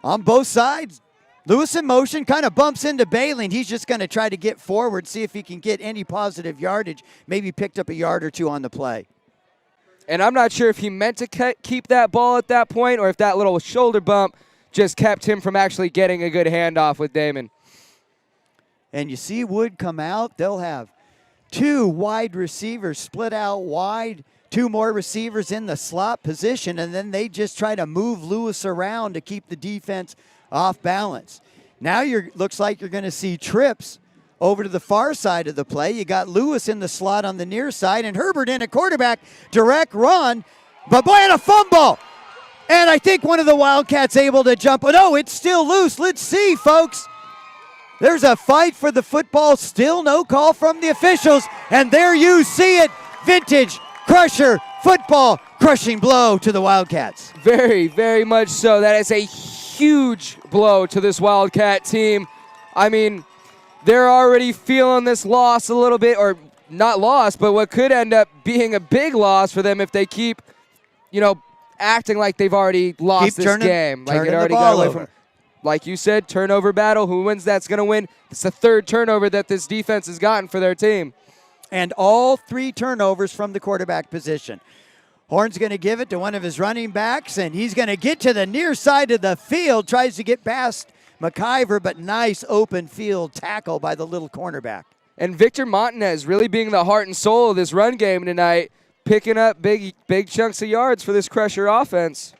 on both sides. Lewis in motion, kind of bumps into Bailey, and he's just going to try to get forward, see if he can get any positive yardage. Maybe picked up a yard or two on the play. And I'm not sure if he meant to keep that ball at that point or if that little shoulder bump just kept him from actually getting a good handoff with Damon. And you see Wood come out. They'll have 2 wide receivers split out wide, 2 more receivers in the slot position, and then they just try to move Lewis around to keep the defense off balance. Now looks like you're going to see trips over to the far side of the play. You got Lewis in the slot on the near side, and Herbert in a quarterback direct run. But boy, and a fumble. And I think one of the Wildcats able to jump. Oh, no, it's still loose. Let's see, folks. There's a fight for the football. Still no call from the officials. And there you see it. Vintage Crusher football. Crushing blow to the Wildcats. Very, very much so. That is a huge blow to this Wildcat team. I mean, they're already feeling this loss a little bit, or not loss, but what could end up being a big loss for them if they keep, acting like they've already lost this game. Like it already got away from. Like you said, turnover battle. Who wins that's going to win. It's the third turnover that this defense has gotten for their team. And all 3 turnovers from the quarterback position. Horn's going to give it to one of his running backs, and he's going to get to the near side of the field, tries to get past McIver, but nice open field tackle by the little cornerback. And Victor Montanez really being the heart and soul of this run game tonight, picking up big chunks of yards for this Crusher offense.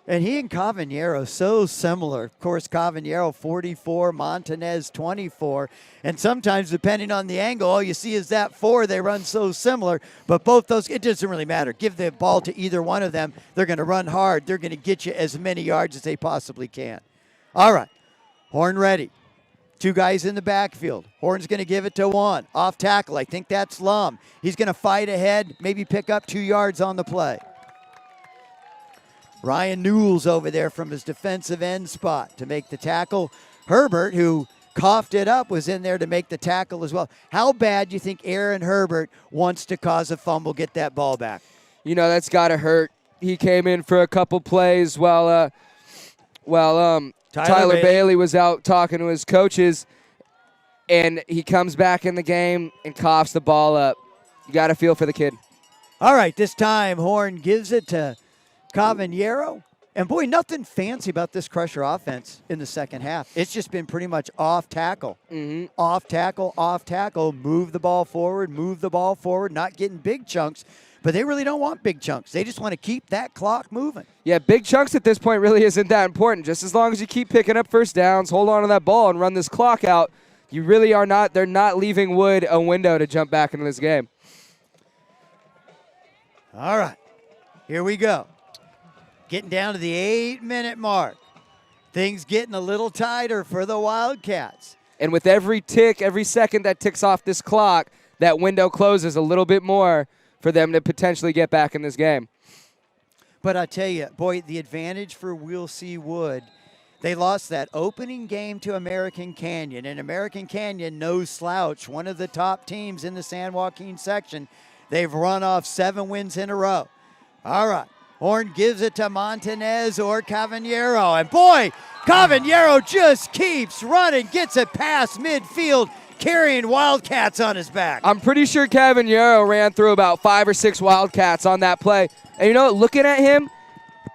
And he and Cavagnero so similar. Of course, Cavagnero 44, Montanez 24. And sometimes, depending on the angle, all you see is that 4. They run so similar. But both those, it doesn't really matter. Give the ball to either one of them. They're going to run hard. They're going to get you as many yards as they possibly can. All right, Horn ready. 2 guys in the backfield. Horn's going to give it to one. Off tackle. I think that's Lum. He's going to fight ahead, maybe pick up 2 yards on the play. Ryan Newell's over there from his defensive end spot to make the tackle. Herbert, who coughed it up, was in there to make the tackle as well. How bad do you think Aaron Herbert wants to cause a fumble, get that ball back? That's got to hurt. He came in for a couple plays while Tyler Bailey was out talking to his coaches, and he comes back in the game and coughs the ball up. You got to feel for the kid. All right, this time Horn gives it to Cavagnero. And boy, nothing fancy about this Crusher offense in the second half. It's just been pretty much off tackle. Off tackle, move the ball forward, not getting big chunks. But they really don't want big chunks. They just want to keep that clock moving. Yeah, big chunks at this point really isn't that important. Just as long as you keep picking up first downs, hold on to that ball, and run this clock out, you really are not, they're not leaving Wood a window to jump back into this game. All right, here we go. Getting down to the 8-minute mark. Things getting a little tighter for the Wildcats. And with every tick, every second that ticks off this clock, that window closes a little bit more for them to potentially get back in this game. But I tell you, boy, the advantage for Will C. Wood, they lost that opening game to American Canyon, and American Canyon, no slouch, one of the top teams in the San Joaquin section. They've run off 7 wins in a row. All right, Horn gives it to Montanez or Cavagnero, and boy, Cavagnero just keeps running, gets it past midfield, carrying Wildcats on his back. I'm pretty sure Cavagnero ran through about 5 or 6 Wildcats on that play. And looking at him,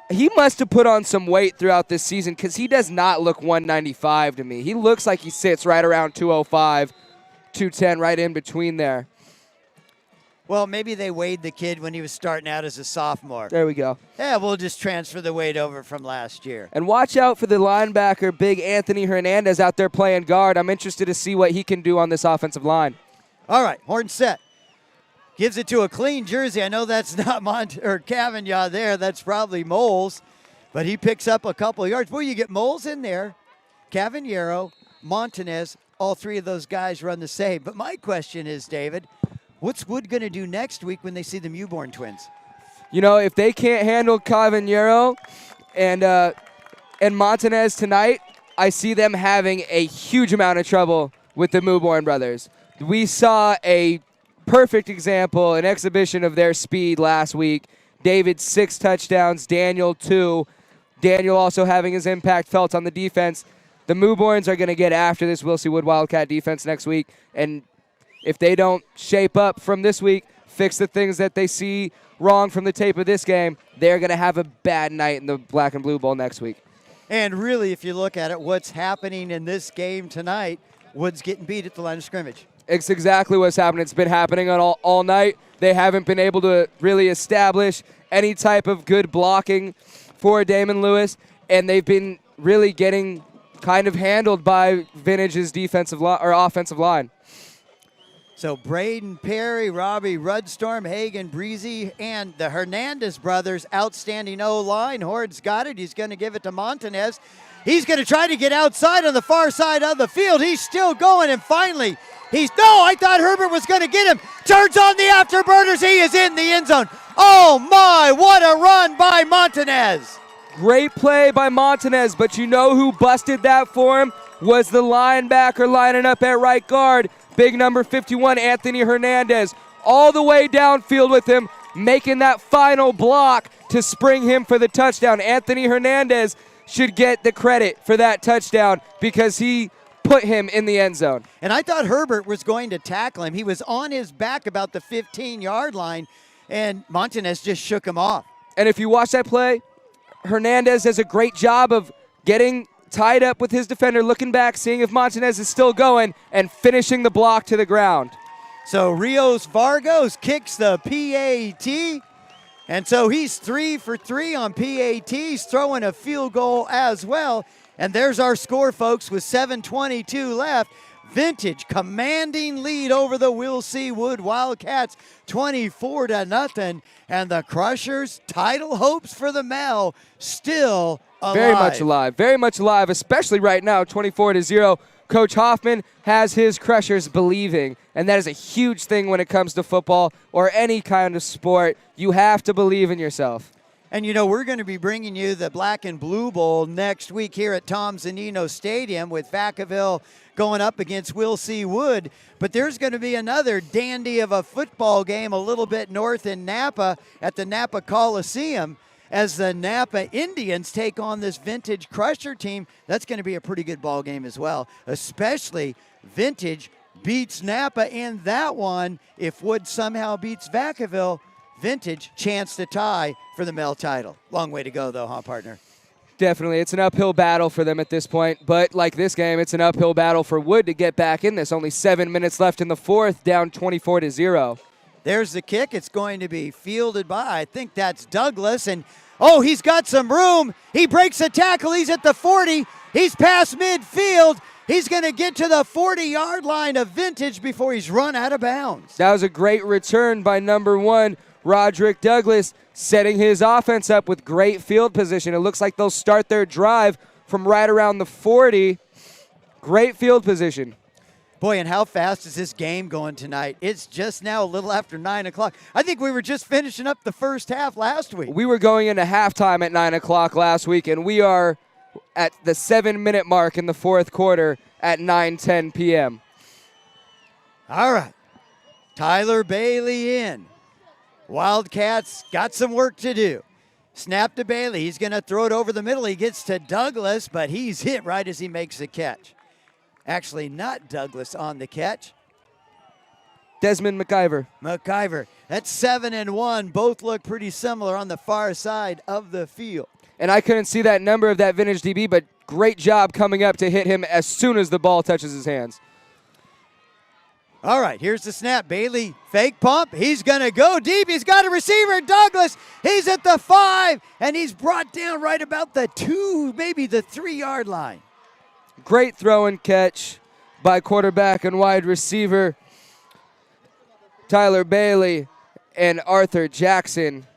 he must have put on some weight throughout this season because he does not look 195 to me. He looks like he sits right around 205, 210, right in between there. Well, maybe they weighed the kid when he was starting out as a sophomore. There we go. Yeah, we'll just transfer the weight over from last year. And watch out for the linebacker, big Anthony Hernandez out there playing guard. I'm interested to see what he can do on this offensive line. All right, Horn set. Gives it to a clean jersey. I know that's not Cavagna there. That's probably Moles. But he picks up a couple of yards. Boy, you get Moles in there. Cavagnero, Montanez, all 3 of those guys run the same. But my question is, David, what's Wood going to do next week when they see the Mewborn twins? If they can't handle Cavagnero and Montanez tonight, I see them having a huge amount of trouble with the Mewborn brothers. We saw a perfect example, an exhibition of their speed last week. David, 6 touchdowns, Daniel, 2. Daniel also having his impact felt on the defense. The Mewborns are going to get after this Will C. Wood Wildcat defense next week, and if they don't shape up from this week, fix the things that they see wrong from the tape of this game, they're going to have a bad night in the Black and Blue Bowl next week. And really, if you look at it, what's happening in this game tonight, Wood's getting beat at the line of scrimmage. It's exactly what's happening. It's been happening all night. They haven't been able to really establish any type of good blocking for Damon Lewis, and they've been really getting kind of handled by Vintage's defensive or offensive line. So Braden Perry, Robbie Rudstorm, Hagen Breezy, and the Hernandez brothers, outstanding O-line. Horn's got it. He's going to give it to Montanez. He's going to try to get outside on the far side of the field. He's still going, and finally, I thought Herbert was going to get him. Turns on the afterburners. He is in the end zone. Oh, my, what a run by Montanez. Great play by Montanez, but you know who busted that for him? Was the linebacker lining up at right guard. Big number 51, Anthony Hernandez. All the way downfield with him, making that final block to spring him for the touchdown. Anthony Hernandez should get the credit for that touchdown because he put him in the end zone. And I thought Herbert was going to tackle him. He was on his back about the 15-yard line, and Montanez just shook him off. And if you watch that play, Hernandez does a great job of getting tied up with his defender, looking back, seeing if Montanez is still going, and finishing the block to the ground. So Rios Vargos kicks the PAT. And so he's 3 for 3 on PATs, throwing a field goal as well. And there's our score, folks, with 7:22 left. Vintage commanding lead over the Will C. Wood Wildcats, 24-0. And the Crushers, title hopes for the Mel, still alive. Very much alive, especially right now, 24-0. Coach Hoffman has his Crushers believing, and that is a huge thing when it comes to football or any kind of sport. You have to believe in yourself. And, you know, we're going to be bringing you the Black and Blue Bowl next week here at Tom Zanino Stadium with Vacaville going up against Will C. Wood. But there's going to be another dandy of a football game a little bit north in Napa at the Napa Coliseum as the Napa Indians take on this Vintage Crusher team. That's going to be a pretty good ball game as well, especially Vintage beats Napa in that one. If Wood somehow beats Vacaville, Vintage chance to tie for the Mel title. Long way to go, though, huh, partner? Definitely. It's an uphill battle for them at this point. But like this game, it's an uphill battle for Wood to get back in this. Only 7 minutes left in the fourth, down 24-0. There's the kick. It's going to be fielded by, I think that's Douglas. And, oh, he's got some room. He breaks a tackle. He's at the 40. He's past midfield. He's going to get to the 40-yard line of Vintage before he's run out of bounds. That was a great return by number 1, Roderick Douglas, setting his offense up with great field position. It looks like they'll start their drive from right around the 40. Great field position. Boy, and how fast is this game going tonight? It's just now a little after 9 o'clock. I think we were just finishing up the first half last week. We were going into halftime at 9 o'clock last week, and we are at the 7-minute mark in the fourth quarter at 9:10 p.m. All right. Tyler Bailey in. Wildcats got some work to do. Snap to Bailey. He's going to throw it over the middle. He gets to Douglas, but he's hit right as he makes the catch. Actually, not Douglas on the catch. Desmond McIver. That's 7-1. Both look pretty similar on the far side of the field. And I couldn't see that number of that Vintage DB, but great job coming up to hit him as soon as the ball touches his hands. All right, here's the snap. Bailey, fake pump. He's going to go deep. He's got a receiver, Douglas. He's at the 5, and he's brought down right about the 2, maybe the 3-yard line. Great throw and catch by quarterback and wide receiver Tyler Bailey and Arthur Jackson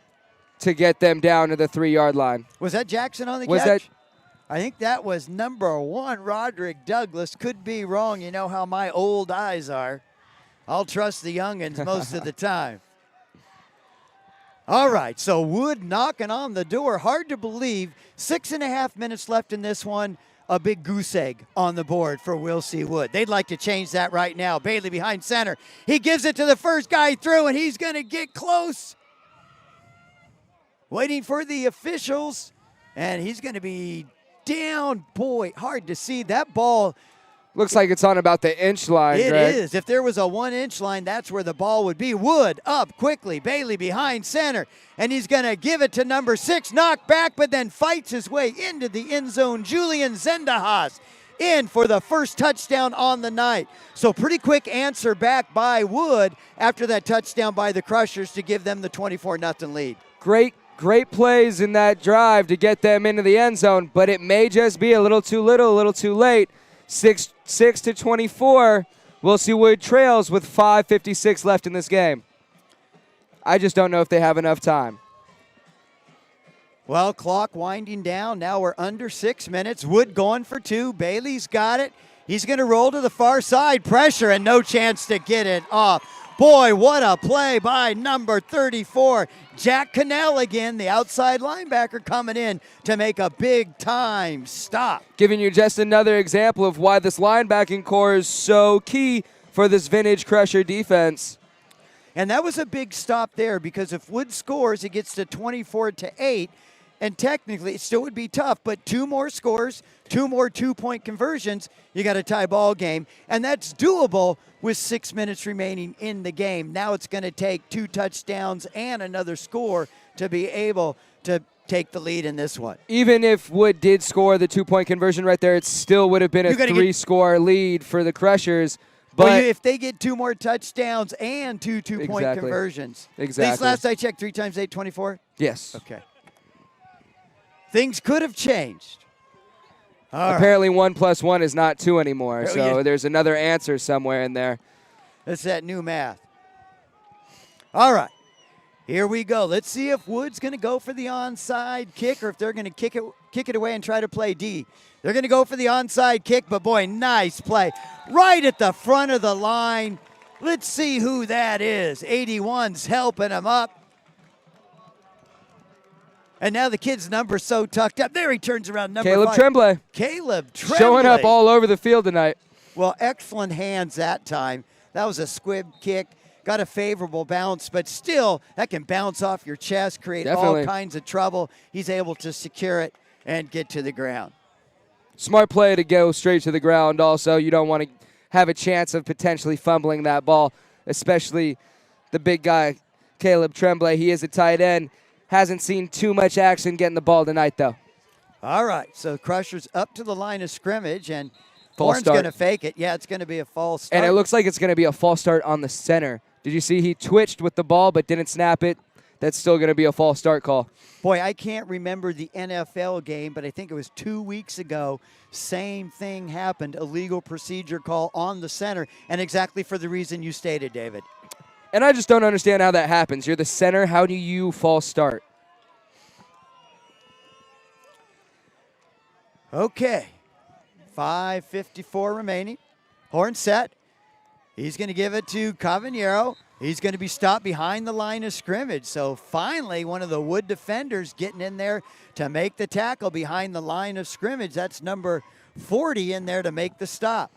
to get them down to the 3-yard line. Was that Jackson on the Was catch? that? I think that was number 1, Roderick Douglas. Could be wrong. You know how my old eyes are. I'll trust the youngins most of the time. All right, so Wood knocking on the door. Hard to believe. 6.5 minutes left in this one. A big goose egg on the board for Will C. Wood. They'd like to change that right now. Bailey behind center. He gives it to the first guy through, and he's going to get close. Waiting for the officials, and he's going to be down. Boy, hard to see. That ball Looks like it's on about the inch line, It Greg. is. If there was a 1-inch line, that's where the ball would be. Wood up quickly. Bailey behind center. And he's going to give it to number 6. Knocked back, but then fights his way into the end zone. Julian Zendejas in for the first touchdown on the night. So pretty quick answer back by Wood after that touchdown by the Crushers to give them the 24-0 lead. Great plays in that drive to get them into the end zone, but it may just be a little too little, a little too late. 6-24. Will C. Wood trails with 5:56 left in this game. I just don't know if they have enough time. Well, clock winding down. Now we're under 6 minutes. Wood going for 2. Bailey's got it. He's going to roll to the far side. Pressure and no chance to get it off. Boy, what a play by number 34. Jack Cannell again, the outside linebacker coming in to make a big-time stop. Giving you just another example of why this linebacking core is so key for this vintage Crusher defense. And that was a big stop there because if Wood scores, it gets to 24-8. And technically, it still would be tough, but 2 more scores, 2 more 2-point conversions, you got a tie ball game. And that's doable with 6 minutes remaining in the game. Now it's going to take 2 touchdowns and another score to be able to take the lead in this one. Even if Wood did score the 2-point conversion right there, it still would have been a 3-score lead for the Crushers. But well, if they get 2 more touchdowns and 2 2-point conversions. Exactly. These last I checked, 3 times 8, 24? Yes. Okay. Things could have changed. Apparently 1 + 1 is not 2 anymore, Oh, so yeah. there's another answer somewhere in there. That's that new math. All right. Here we go. Let's see if Wood's going to go for the onside kick or if they're going to kick it away and try to play D. They're going to go for the onside kick, but boy, nice play. Right at the front of the line. Let's see who that is. 81's helping him up. And now the kid's number's so tucked up. There he turns around, number 5. Caleb Tremblay. Caleb Tremblay. Showing up all over the field tonight. Well, excellent hands that time. That was a squib kick. Got a favorable bounce, but still, that can bounce off your chest, create Definitely. all kinds of trouble. He's able to secure it and get to the ground. Smart play to go straight to the ground also. You don't want to have a chance of potentially fumbling that ball, especially the big guy, Caleb Tremblay. He is a tight end. Hasn't seen too much action getting the ball tonight, though. All right, so Crushers up to the line of scrimmage, and False Horn's start. going to fake it. Yeah, it's going to be a false start. And it looks like it's going to be a false start on the center. Did you see he twitched with the ball but didn't snap it? That's still going to be a false start call. Boy, I can't remember the NFL game, but I think it was 2 weeks ago. Same thing happened, illegal procedure call on the center, and exactly for the reason you stated, David. And I just don't understand how that happens. You're the center. How do you false start? Okay, 5:54 remaining. Horn set. He's going to give it to Cavagnero. He's going to be stopped behind the line of scrimmage. So finally, one of the Wood defenders getting in there to make the tackle behind the line of scrimmage. That's number 40 in there to make the stop.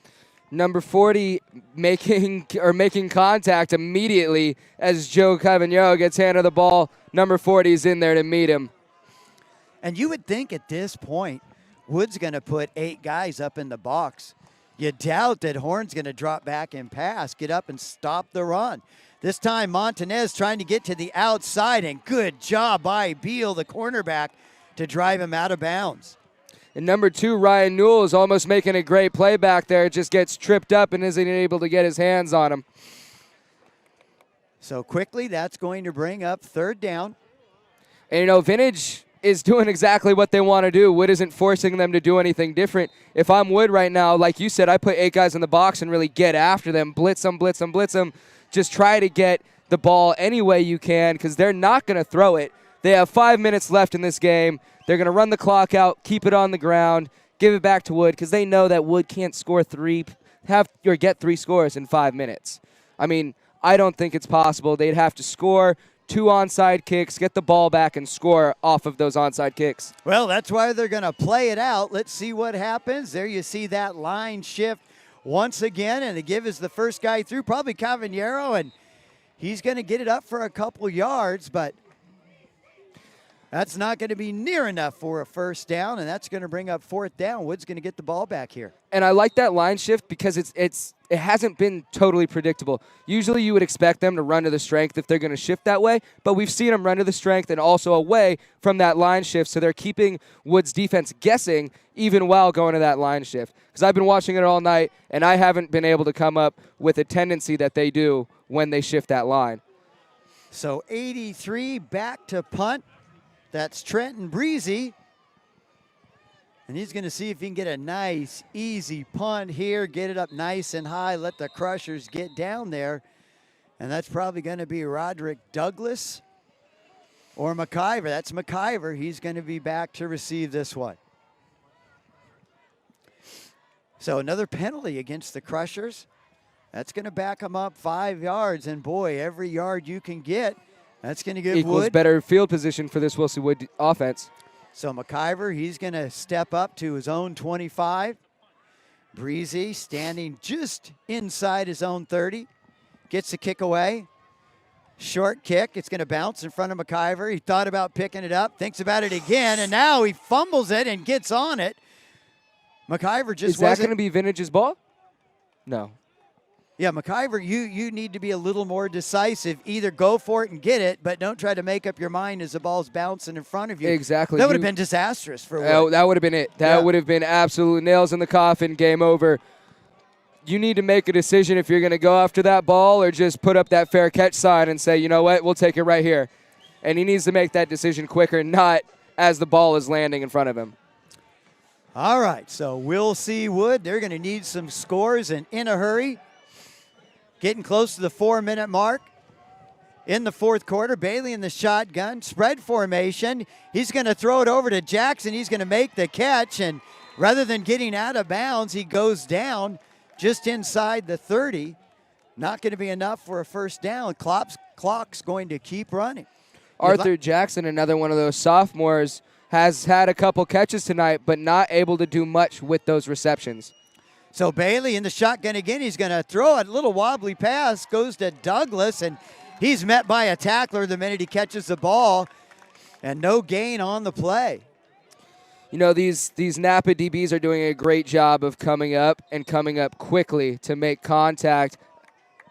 Number 40 making contact immediately as Joe Cavagnero gets handed the ball. Number 40 is in there to meet him. And you would think at this point, Wood's going to put 8 guys up in the box. You doubt that Horn's going to drop back and pass, get up and stop the run. This time, Montanez trying to get to the outside, and good job by Beal, the cornerback, to drive him out of bounds. And number 2, Ryan Newell, is almost making a great play back there. Just gets tripped up and isn't able to get his hands on him. So quickly, that's going to bring up 3rd down. And, you know, Vintage is doing exactly what they want to do. Wood isn't forcing them to do anything different. If I'm Wood right now, like you said, I put 8 guys in the box and really get after them, blitz them, blitz them, blitz them. Just try to get the ball any way you can because they're not going to throw it. They have 5 minutes left in this game. They're going to run the clock out, keep it on the ground, give it back to Wood because they know that Wood can't score get 3 scores in 5 minutes. I mean, I don't think it's possible. They'd have to score 2 onside kicks, get the ball back, and score off of those onside kicks. Well, that's why they're going to play it out. Let's see what happens. There you see that line shift once again, and the give is the first guy through, probably Cavagnero, and he's going to get it up for a couple yards, but that's not going to be near enough for a first down, and that's going to bring up 4th down. Wood's going to get the ball back here. And I like that line shift because it hasn't been totally predictable. Usually you would expect them to run to the strength if they're going to shift that way, but we've seen them run to the strength and also away from that line shift, so they're keeping Wood's defense guessing even while going to that line shift. Because I've been watching it all night, and I haven't been able to come up with a tendency that they do when they shift that line. So 83 back to punt. That's Trenton Breezy. And he's going to see if he can get a nice, easy punt here, get it up nice and high, let the Crushers get down there. And that's probably going to be Roderick Douglas. or McIver. That's McIver. He's going to be back to receive this one. So another penalty against the Crushers. That's going to back them up 5 yards. And, boy, every yard you can get, that's going to give Equals Wood better field position for this Wilson Wood offense. So McIver, he's going to step up to his own 25. Breezy standing just inside his own 30. Gets the kick away. Short kick. It's going to bounce in front of McIver. He thought about picking it up, thinks about it again, and now he fumbles it and gets on it. McIver just Is that going to be Vintage's ball? No. Yeah, McIver, you need to be a little more decisive. Either go for it and get it, but don't try to make up your mind as the ball's bouncing in front of you. Exactly. That would have been disastrous for Wood. That would have been it. That would have been absolute nails in the coffin, game over. You need to make a decision if you're going to go after that ball or just put up that fair catch sign and say, you know what, we'll take it right here. And he needs to make that decision quicker, not as the ball is landing in front of him. All right, so we'll see Wood. They're going to need some scores and in a hurry. Getting close to the 4-minute mark in the fourth quarter. Bailey in the shotgun, spread formation. He's going to throw it over to Jackson. He's going to make the catch, and rather than getting out of bounds, he goes down just inside the 30. Not going to be enough for a first down. Clock's going to keep running. Arthur Jackson, another one of those sophomores, has had a couple catches tonight, but not able to do much with those receptions. So Bailey in the shotgun again. He's going to throw a little wobbly pass, goes to Douglas, and he's met by a tackler the minute he catches the ball, and no gain on the play. You know, these Napa DBs are doing a great job of coming up quickly to make contact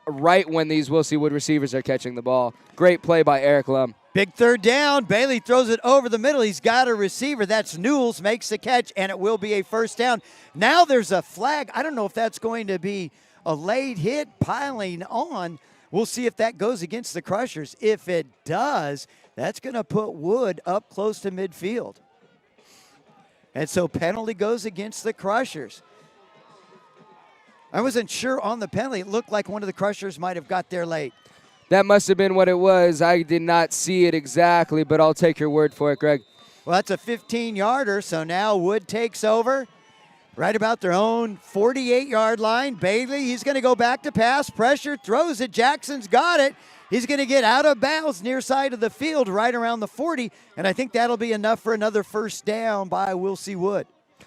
right when these Wilson Wood receivers are catching the ball. Great play by Eric Lum. Big third down. Bailey throws it over the middle. He's got a receiver. That's Newells, makes the catch, and it will be a first down. Now there's a flag. I don't know if that's going to be a late hit piling on. We'll see if that goes against the Crushers. If it does, that's going to put Wood up close to midfield. And so penalty goes against the Crushers. I wasn't sure on the penalty. It looked like one of the Crushers might have got there late. That must have been what it was. I did not see it exactly, but I'll take your word for it, Greg. Well, that's a 15-yarder, so now Wood takes over right about their own 48-yard line. Bailey, he's going to go back to pass. Pressure, throws it. Jackson's got it. He's going to get out of bounds near side of the field right around the 40, and I think that'll be enough for another first down by Wilson Wood.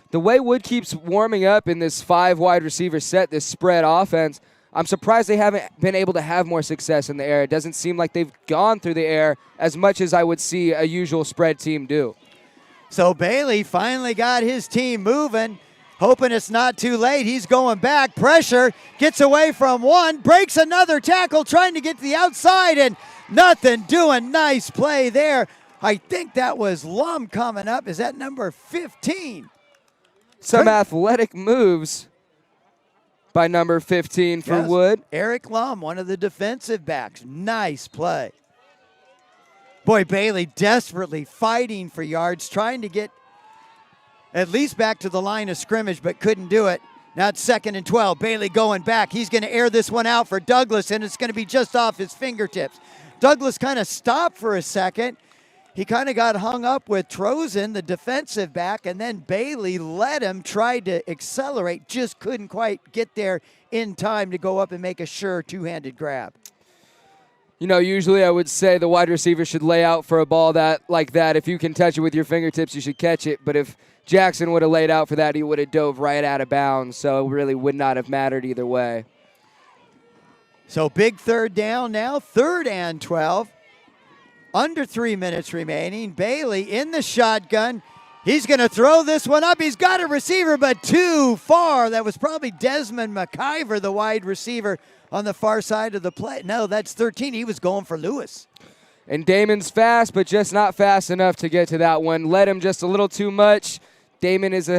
The way Wood keeps warming up in this 5 wide receiver set, this spread offense, I'm surprised they haven't been able to have more success in the air. It doesn't seem like they've gone through the air as much as I would see a usual spread team do. So Bailey finally got his team moving, hoping it's not too late. He's going back. Pressure, gets away from one, breaks another tackle, trying to get to the outside, and nothing doing. Nice play there. I think that was Lum coming up. Is that number 15? Some athletic moves by number 15 for Wood. Eric Lum, one of the defensive backs. Nice play. Boy, Bailey desperately fighting for yards, trying to get at least back to the line of scrimmage, but couldn't do it. Now it's 2nd and 12. Bailey going back. He's going to air this one out for Douglas, and it's going to be just off his fingertips. Douglas kind of stopped for a second. He kind of got hung up with Trozen, the defensive back, and then Bailey let him, tried to accelerate, just couldn't quite get there in time to go up and make a sure two-handed grab. You know, usually I would say the wide receiver should lay out for a ball like that. If you can touch it with your fingertips, you should catch it. But if Jackson would have laid out for that, he would have dove right out of bounds, so it really would not have mattered either way. So big third down now, 3rd and 12. Under 3 minutes remaining. Bailey in the shotgun. He's going to throw this one up. He's got a receiver, but too far. That was probably Desmond McIver, the wide receiver on the far side of the play. No, that's 13. He was going for Lewis. And Damon's fast, but just not fast enough to get to that one. Led him just a little too much. Damon is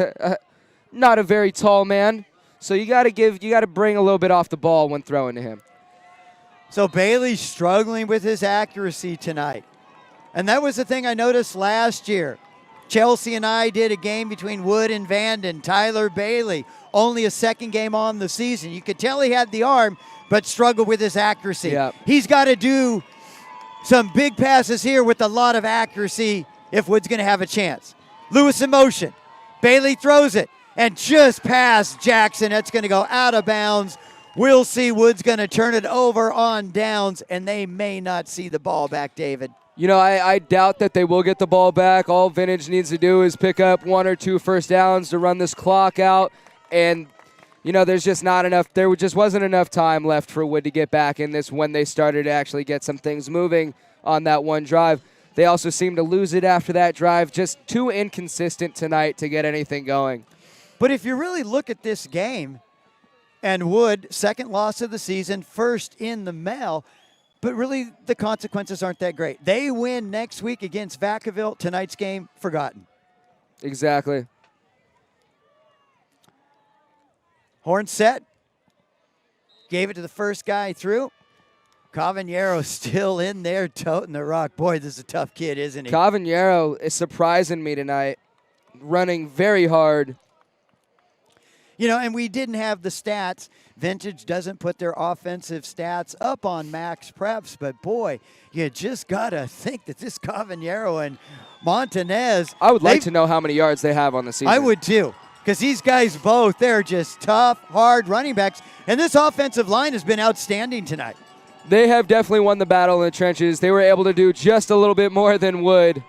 not a very tall man, so you got to bring a little bit off the ball when throwing to him. So Bailey's struggling with his accuracy tonight. And that was the thing I noticed last year. Chelsea and I did a game between Wood and Vanden. Tyler Bailey, only a 2nd game on the season. You could tell he had the arm, but struggled with his accuracy. Yep. He's got to do Some big passes here with a lot of accuracy if Wood's going to have a chance. Lewis in motion. Bailey throws it and just past Jackson. That's going to go out of bounds. We'll see. Wood's going to turn it over on downs, and they may not see the ball back, David. You know, I doubt that they will get the ball back. All Vintage needs to do is pick up 1 or 2 first downs to run this clock out. And, you know, there's just not enough. There just wasn't enough time left for Wood to get back in this when they started to actually get some things moving on that one drive. They also seemed to lose it after that drive. Just too inconsistent tonight to get anything going. But if you really look at this game, and Wood, second loss of the season, first in the mail, but really the consequences aren't that great. They win next week against Vacaville. Tonight's game, forgotten. Exactly. Horn set. Gave it to the first guy through. Cavagnero still in there toting the rock. Boy, this is a tough kid, isn't he? Cavagnero is surprising me tonight, running very hard. You know, and we didn't have the stats. Vintage doesn't put their offensive stats up on Max Preps, but boy, you just got to think that this Cavagnero and Montanez. I would like to know how many yards they have on the season. I would too, because these guys both, they're just tough, hard running backs. And this offensive line has been outstanding tonight. They have definitely won the battle in the trenches. They were able to do just a little bit more than Wood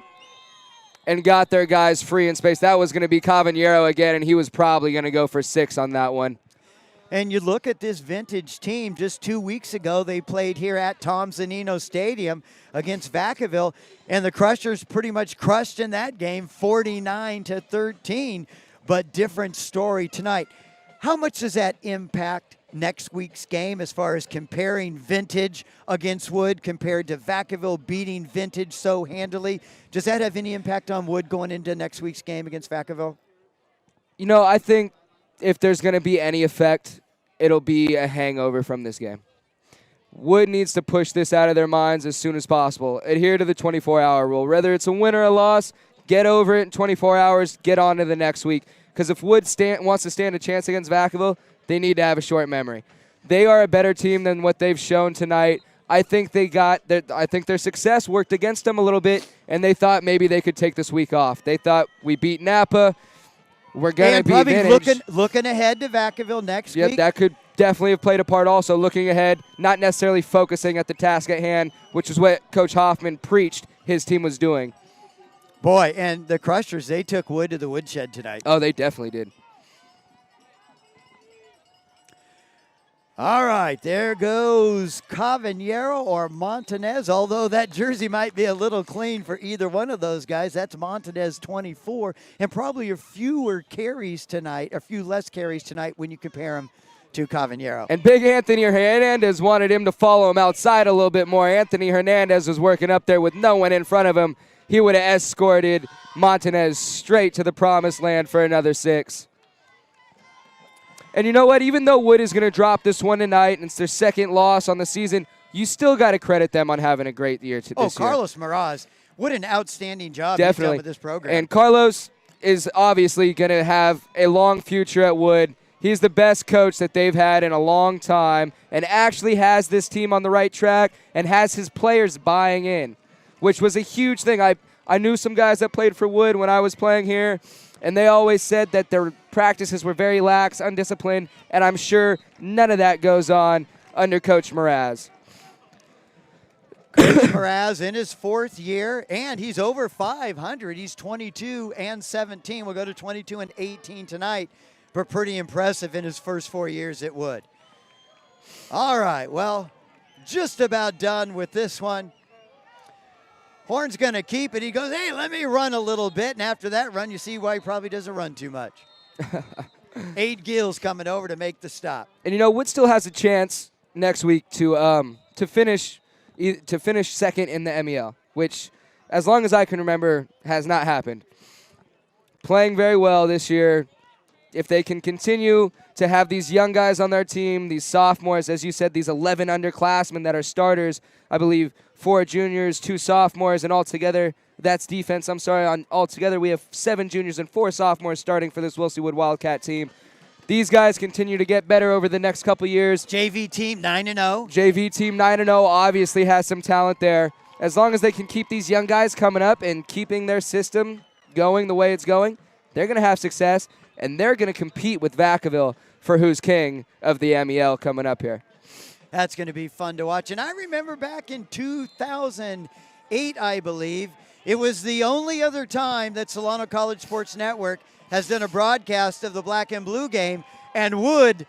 and got their guys free in space. That was going to be Cavagnero again, and he was probably going to go for 6 on that one. And you look at this Vintage team, just 2 weeks ago, they played here at Tom Zanino Stadium against Vacaville, and the Crushers pretty much crushed in that game, 49-13, but different story tonight. How much does that impact next week's game as far as comparing Vintage against Wood compared to Vacaville beating Vintage so handily? Does that have any impact on Wood going into next week's game against Vacaville? You know, I think if there's going to be any effect, it'll be a hangover from this game. Wood needs to push this out of their minds as soon as possible. Adhere to the 24-hour rule. Whether it's a win or a loss, get over it in 24 hours, get on to the next week. Because if Wood wants to stand a chance against Vacaville, they need to have a short memory. They are a better team than what they've shown tonight. I think their success worked against them a little bit, and they thought maybe they could take this week off. They thought, we beat Napa, we're going to be Vintage. Looking ahead to Vacaville next week. Yep, that could definitely have played a part also, looking ahead, not necessarily focusing at the task at hand, which is what Coach Hoffman preached his team was doing. Boy, and the Crushers, they took Wood to the woodshed tonight. Oh, they definitely did. All right, there goes Cavagnero or Montanez, although that jersey might be a little clean for either one of those guys. That's Montanez 24, and probably a fewer carries tonight, a few less carries tonight when you compare him to Cavagnero. And Big Anthony Hernandez wanted him to follow him outside a little bit more. Anthony Hernandez was working up there with no one in front of him. He would have escorted Montanez straight to the promised land for another 6. And you know what? Even though Wood is going to drop this one tonight, and it's their second loss on the season, you still got to credit them on having a great year this year. Carlos Meraz, what an outstanding job Definitely. he's done with this program. And Carlos is obviously going to have a long future at Wood. He's the best coach that they've had in a long time and actually has this team on the right track and has his players buying in, which was a huge thing. I knew some guys that played for Wood when I was playing here, and they always said that their practices were very lax, undisciplined, and I'm sure none of that goes on under Coach Meraz. Coach Meraz in his 4th year, and he's over 500. He's 22-17. We'll go to 22-18 tonight, but pretty impressive in his first 4 years at Wood. All right, well, just about done with this one. Horn's going to keep it. He goes, hey, let me run a little bit. And after that run, you see why he probably doesn't run too much. 8 Gills coming over to make the stop. And, you know, Wood still has a chance next week to finish second in the MEL, which, as long as I can remember, has not happened. Playing very well this year. If they can continue to have these young guys on their team, these sophomores, as you said, these 11 underclassmen that are starters, I believe 4 juniors, 2 sophomores, and altogether, that's defense. Altogether we have 7 juniors and 4 sophomores starting for this Wilsey Wood Wildcat team. These guys continue to get better over the next couple years. JV team 9-0. JV team 9-0 obviously has some talent there. as long as they can keep these young guys coming up and keeping their system going the way it's going, they're going to have success, and they're going to compete with Vacaville for who's king of the MEL coming up here. That's going to be fun to watch. And I remember back in 2008, I believe, it was the only other time that Solano College Sports Network has done a broadcast of the Black and Blue game, and Wood,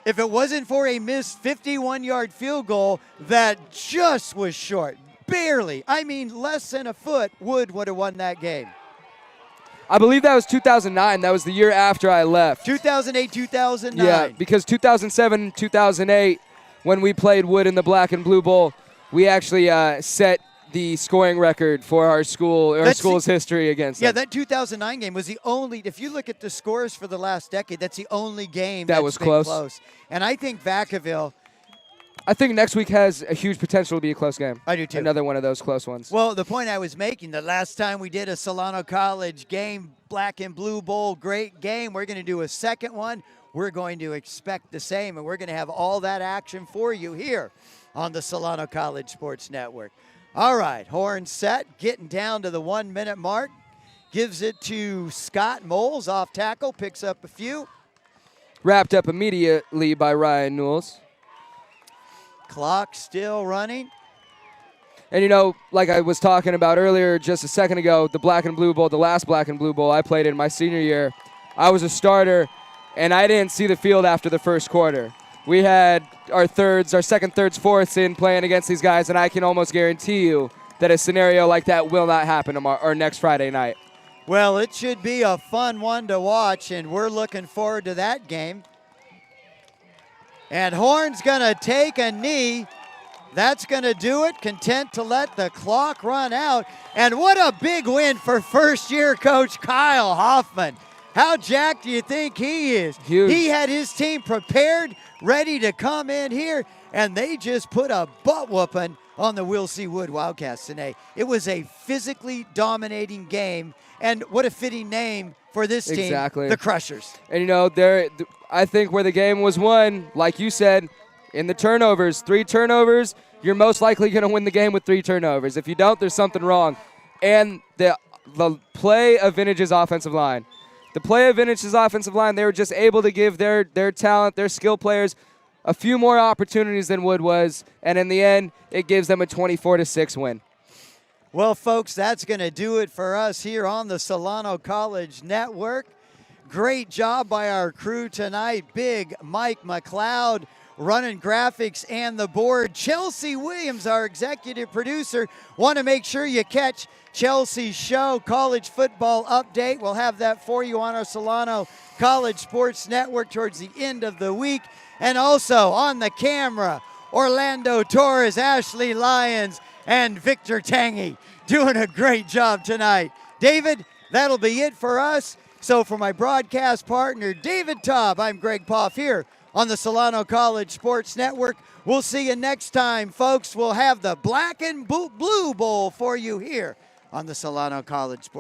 if it wasn't for a missed 51-yard field goal that just was short, barely, I mean less than a foot, Wood would have won that game. I believe that was 2009. That was the year after I left. 2008, 2009. Yeah, because 2007, 2008, when we played Wood in the Black and Blue Bowl, we actually set the scoring record for our school's history against them. Yeah, that 2009 game was the only, if you look at the scores for the last decade, that's the only game that that's was been close. And I think Vacaville, I think next week has a huge potential to be a close game. I do too. Another one of those close ones. Well, the point I was making, the last time we did a Solano College game, Black and Blue Bowl, great game. We're going to do a second one. We're going to expect the same, and we're going to have all that action for you here on the Solano College Sports Network. All right, horn set, getting down to the 1 minute mark. Gives it to Scott Moles off tackle, picks up a few. Wrapped up immediately by Ryan Newells. Clock still running. And, you know, like I was talking about earlier just a second ago, the Black and Blue Bowl, the last Black and Blue Bowl I played in my senior year, I was a starter, and I didn't see the field after the first quarter. We had our second, thirds, fourths in playing against these guys, and I can almost guarantee you that a scenario like that will not happen tomorrow or next Friday night. Well, it should be a fun one to watch, and we're looking forward to that game. And Horn's going to take a knee. That's going to do it. Content to let the clock run out. And what a big win for first-year coach Kyle Hoffman. How jacked do you think he is? Huge. He had his team prepared, ready to come in here, and they just put a butt-whooping on the Will C. Wood Wildcats today. It was a physically dominating game, and what a fitting name for this team, Exactly. the Crushers. And, you know, I think where the game was won, like you said, in the turnovers. 3 turnovers, you're most likely going to win the game with 3 turnovers. If you don't, there's something wrong. And the play of Vintage's offensive line. The play of Vintage's offensive line, they were just able to give their talent, their skill players, a few more opportunities than Wood was. And in the end, it gives them a 24-6 win. Well, folks, that's going to do it for us here on the Solano College Network. Great job by our crew tonight. Big Mike McLeod running graphics and the board. Chelsea Williams, our executive producer. Want to make sure you catch Chelsea's show, College Football Update. We'll have that for you on our Solano College Sports Network towards the end of the week. And also on the camera, Orlando Torres, Ashley Lyons, and Victor Tangy doing a great job tonight. David, that'll be it for us. So for my broadcast partner, David Taub, I'm Greg Poff here on the Solano College Sports Network. We'll see you next time, folks. We'll have the Black and Blue Bowl for you here on the Solano College Sports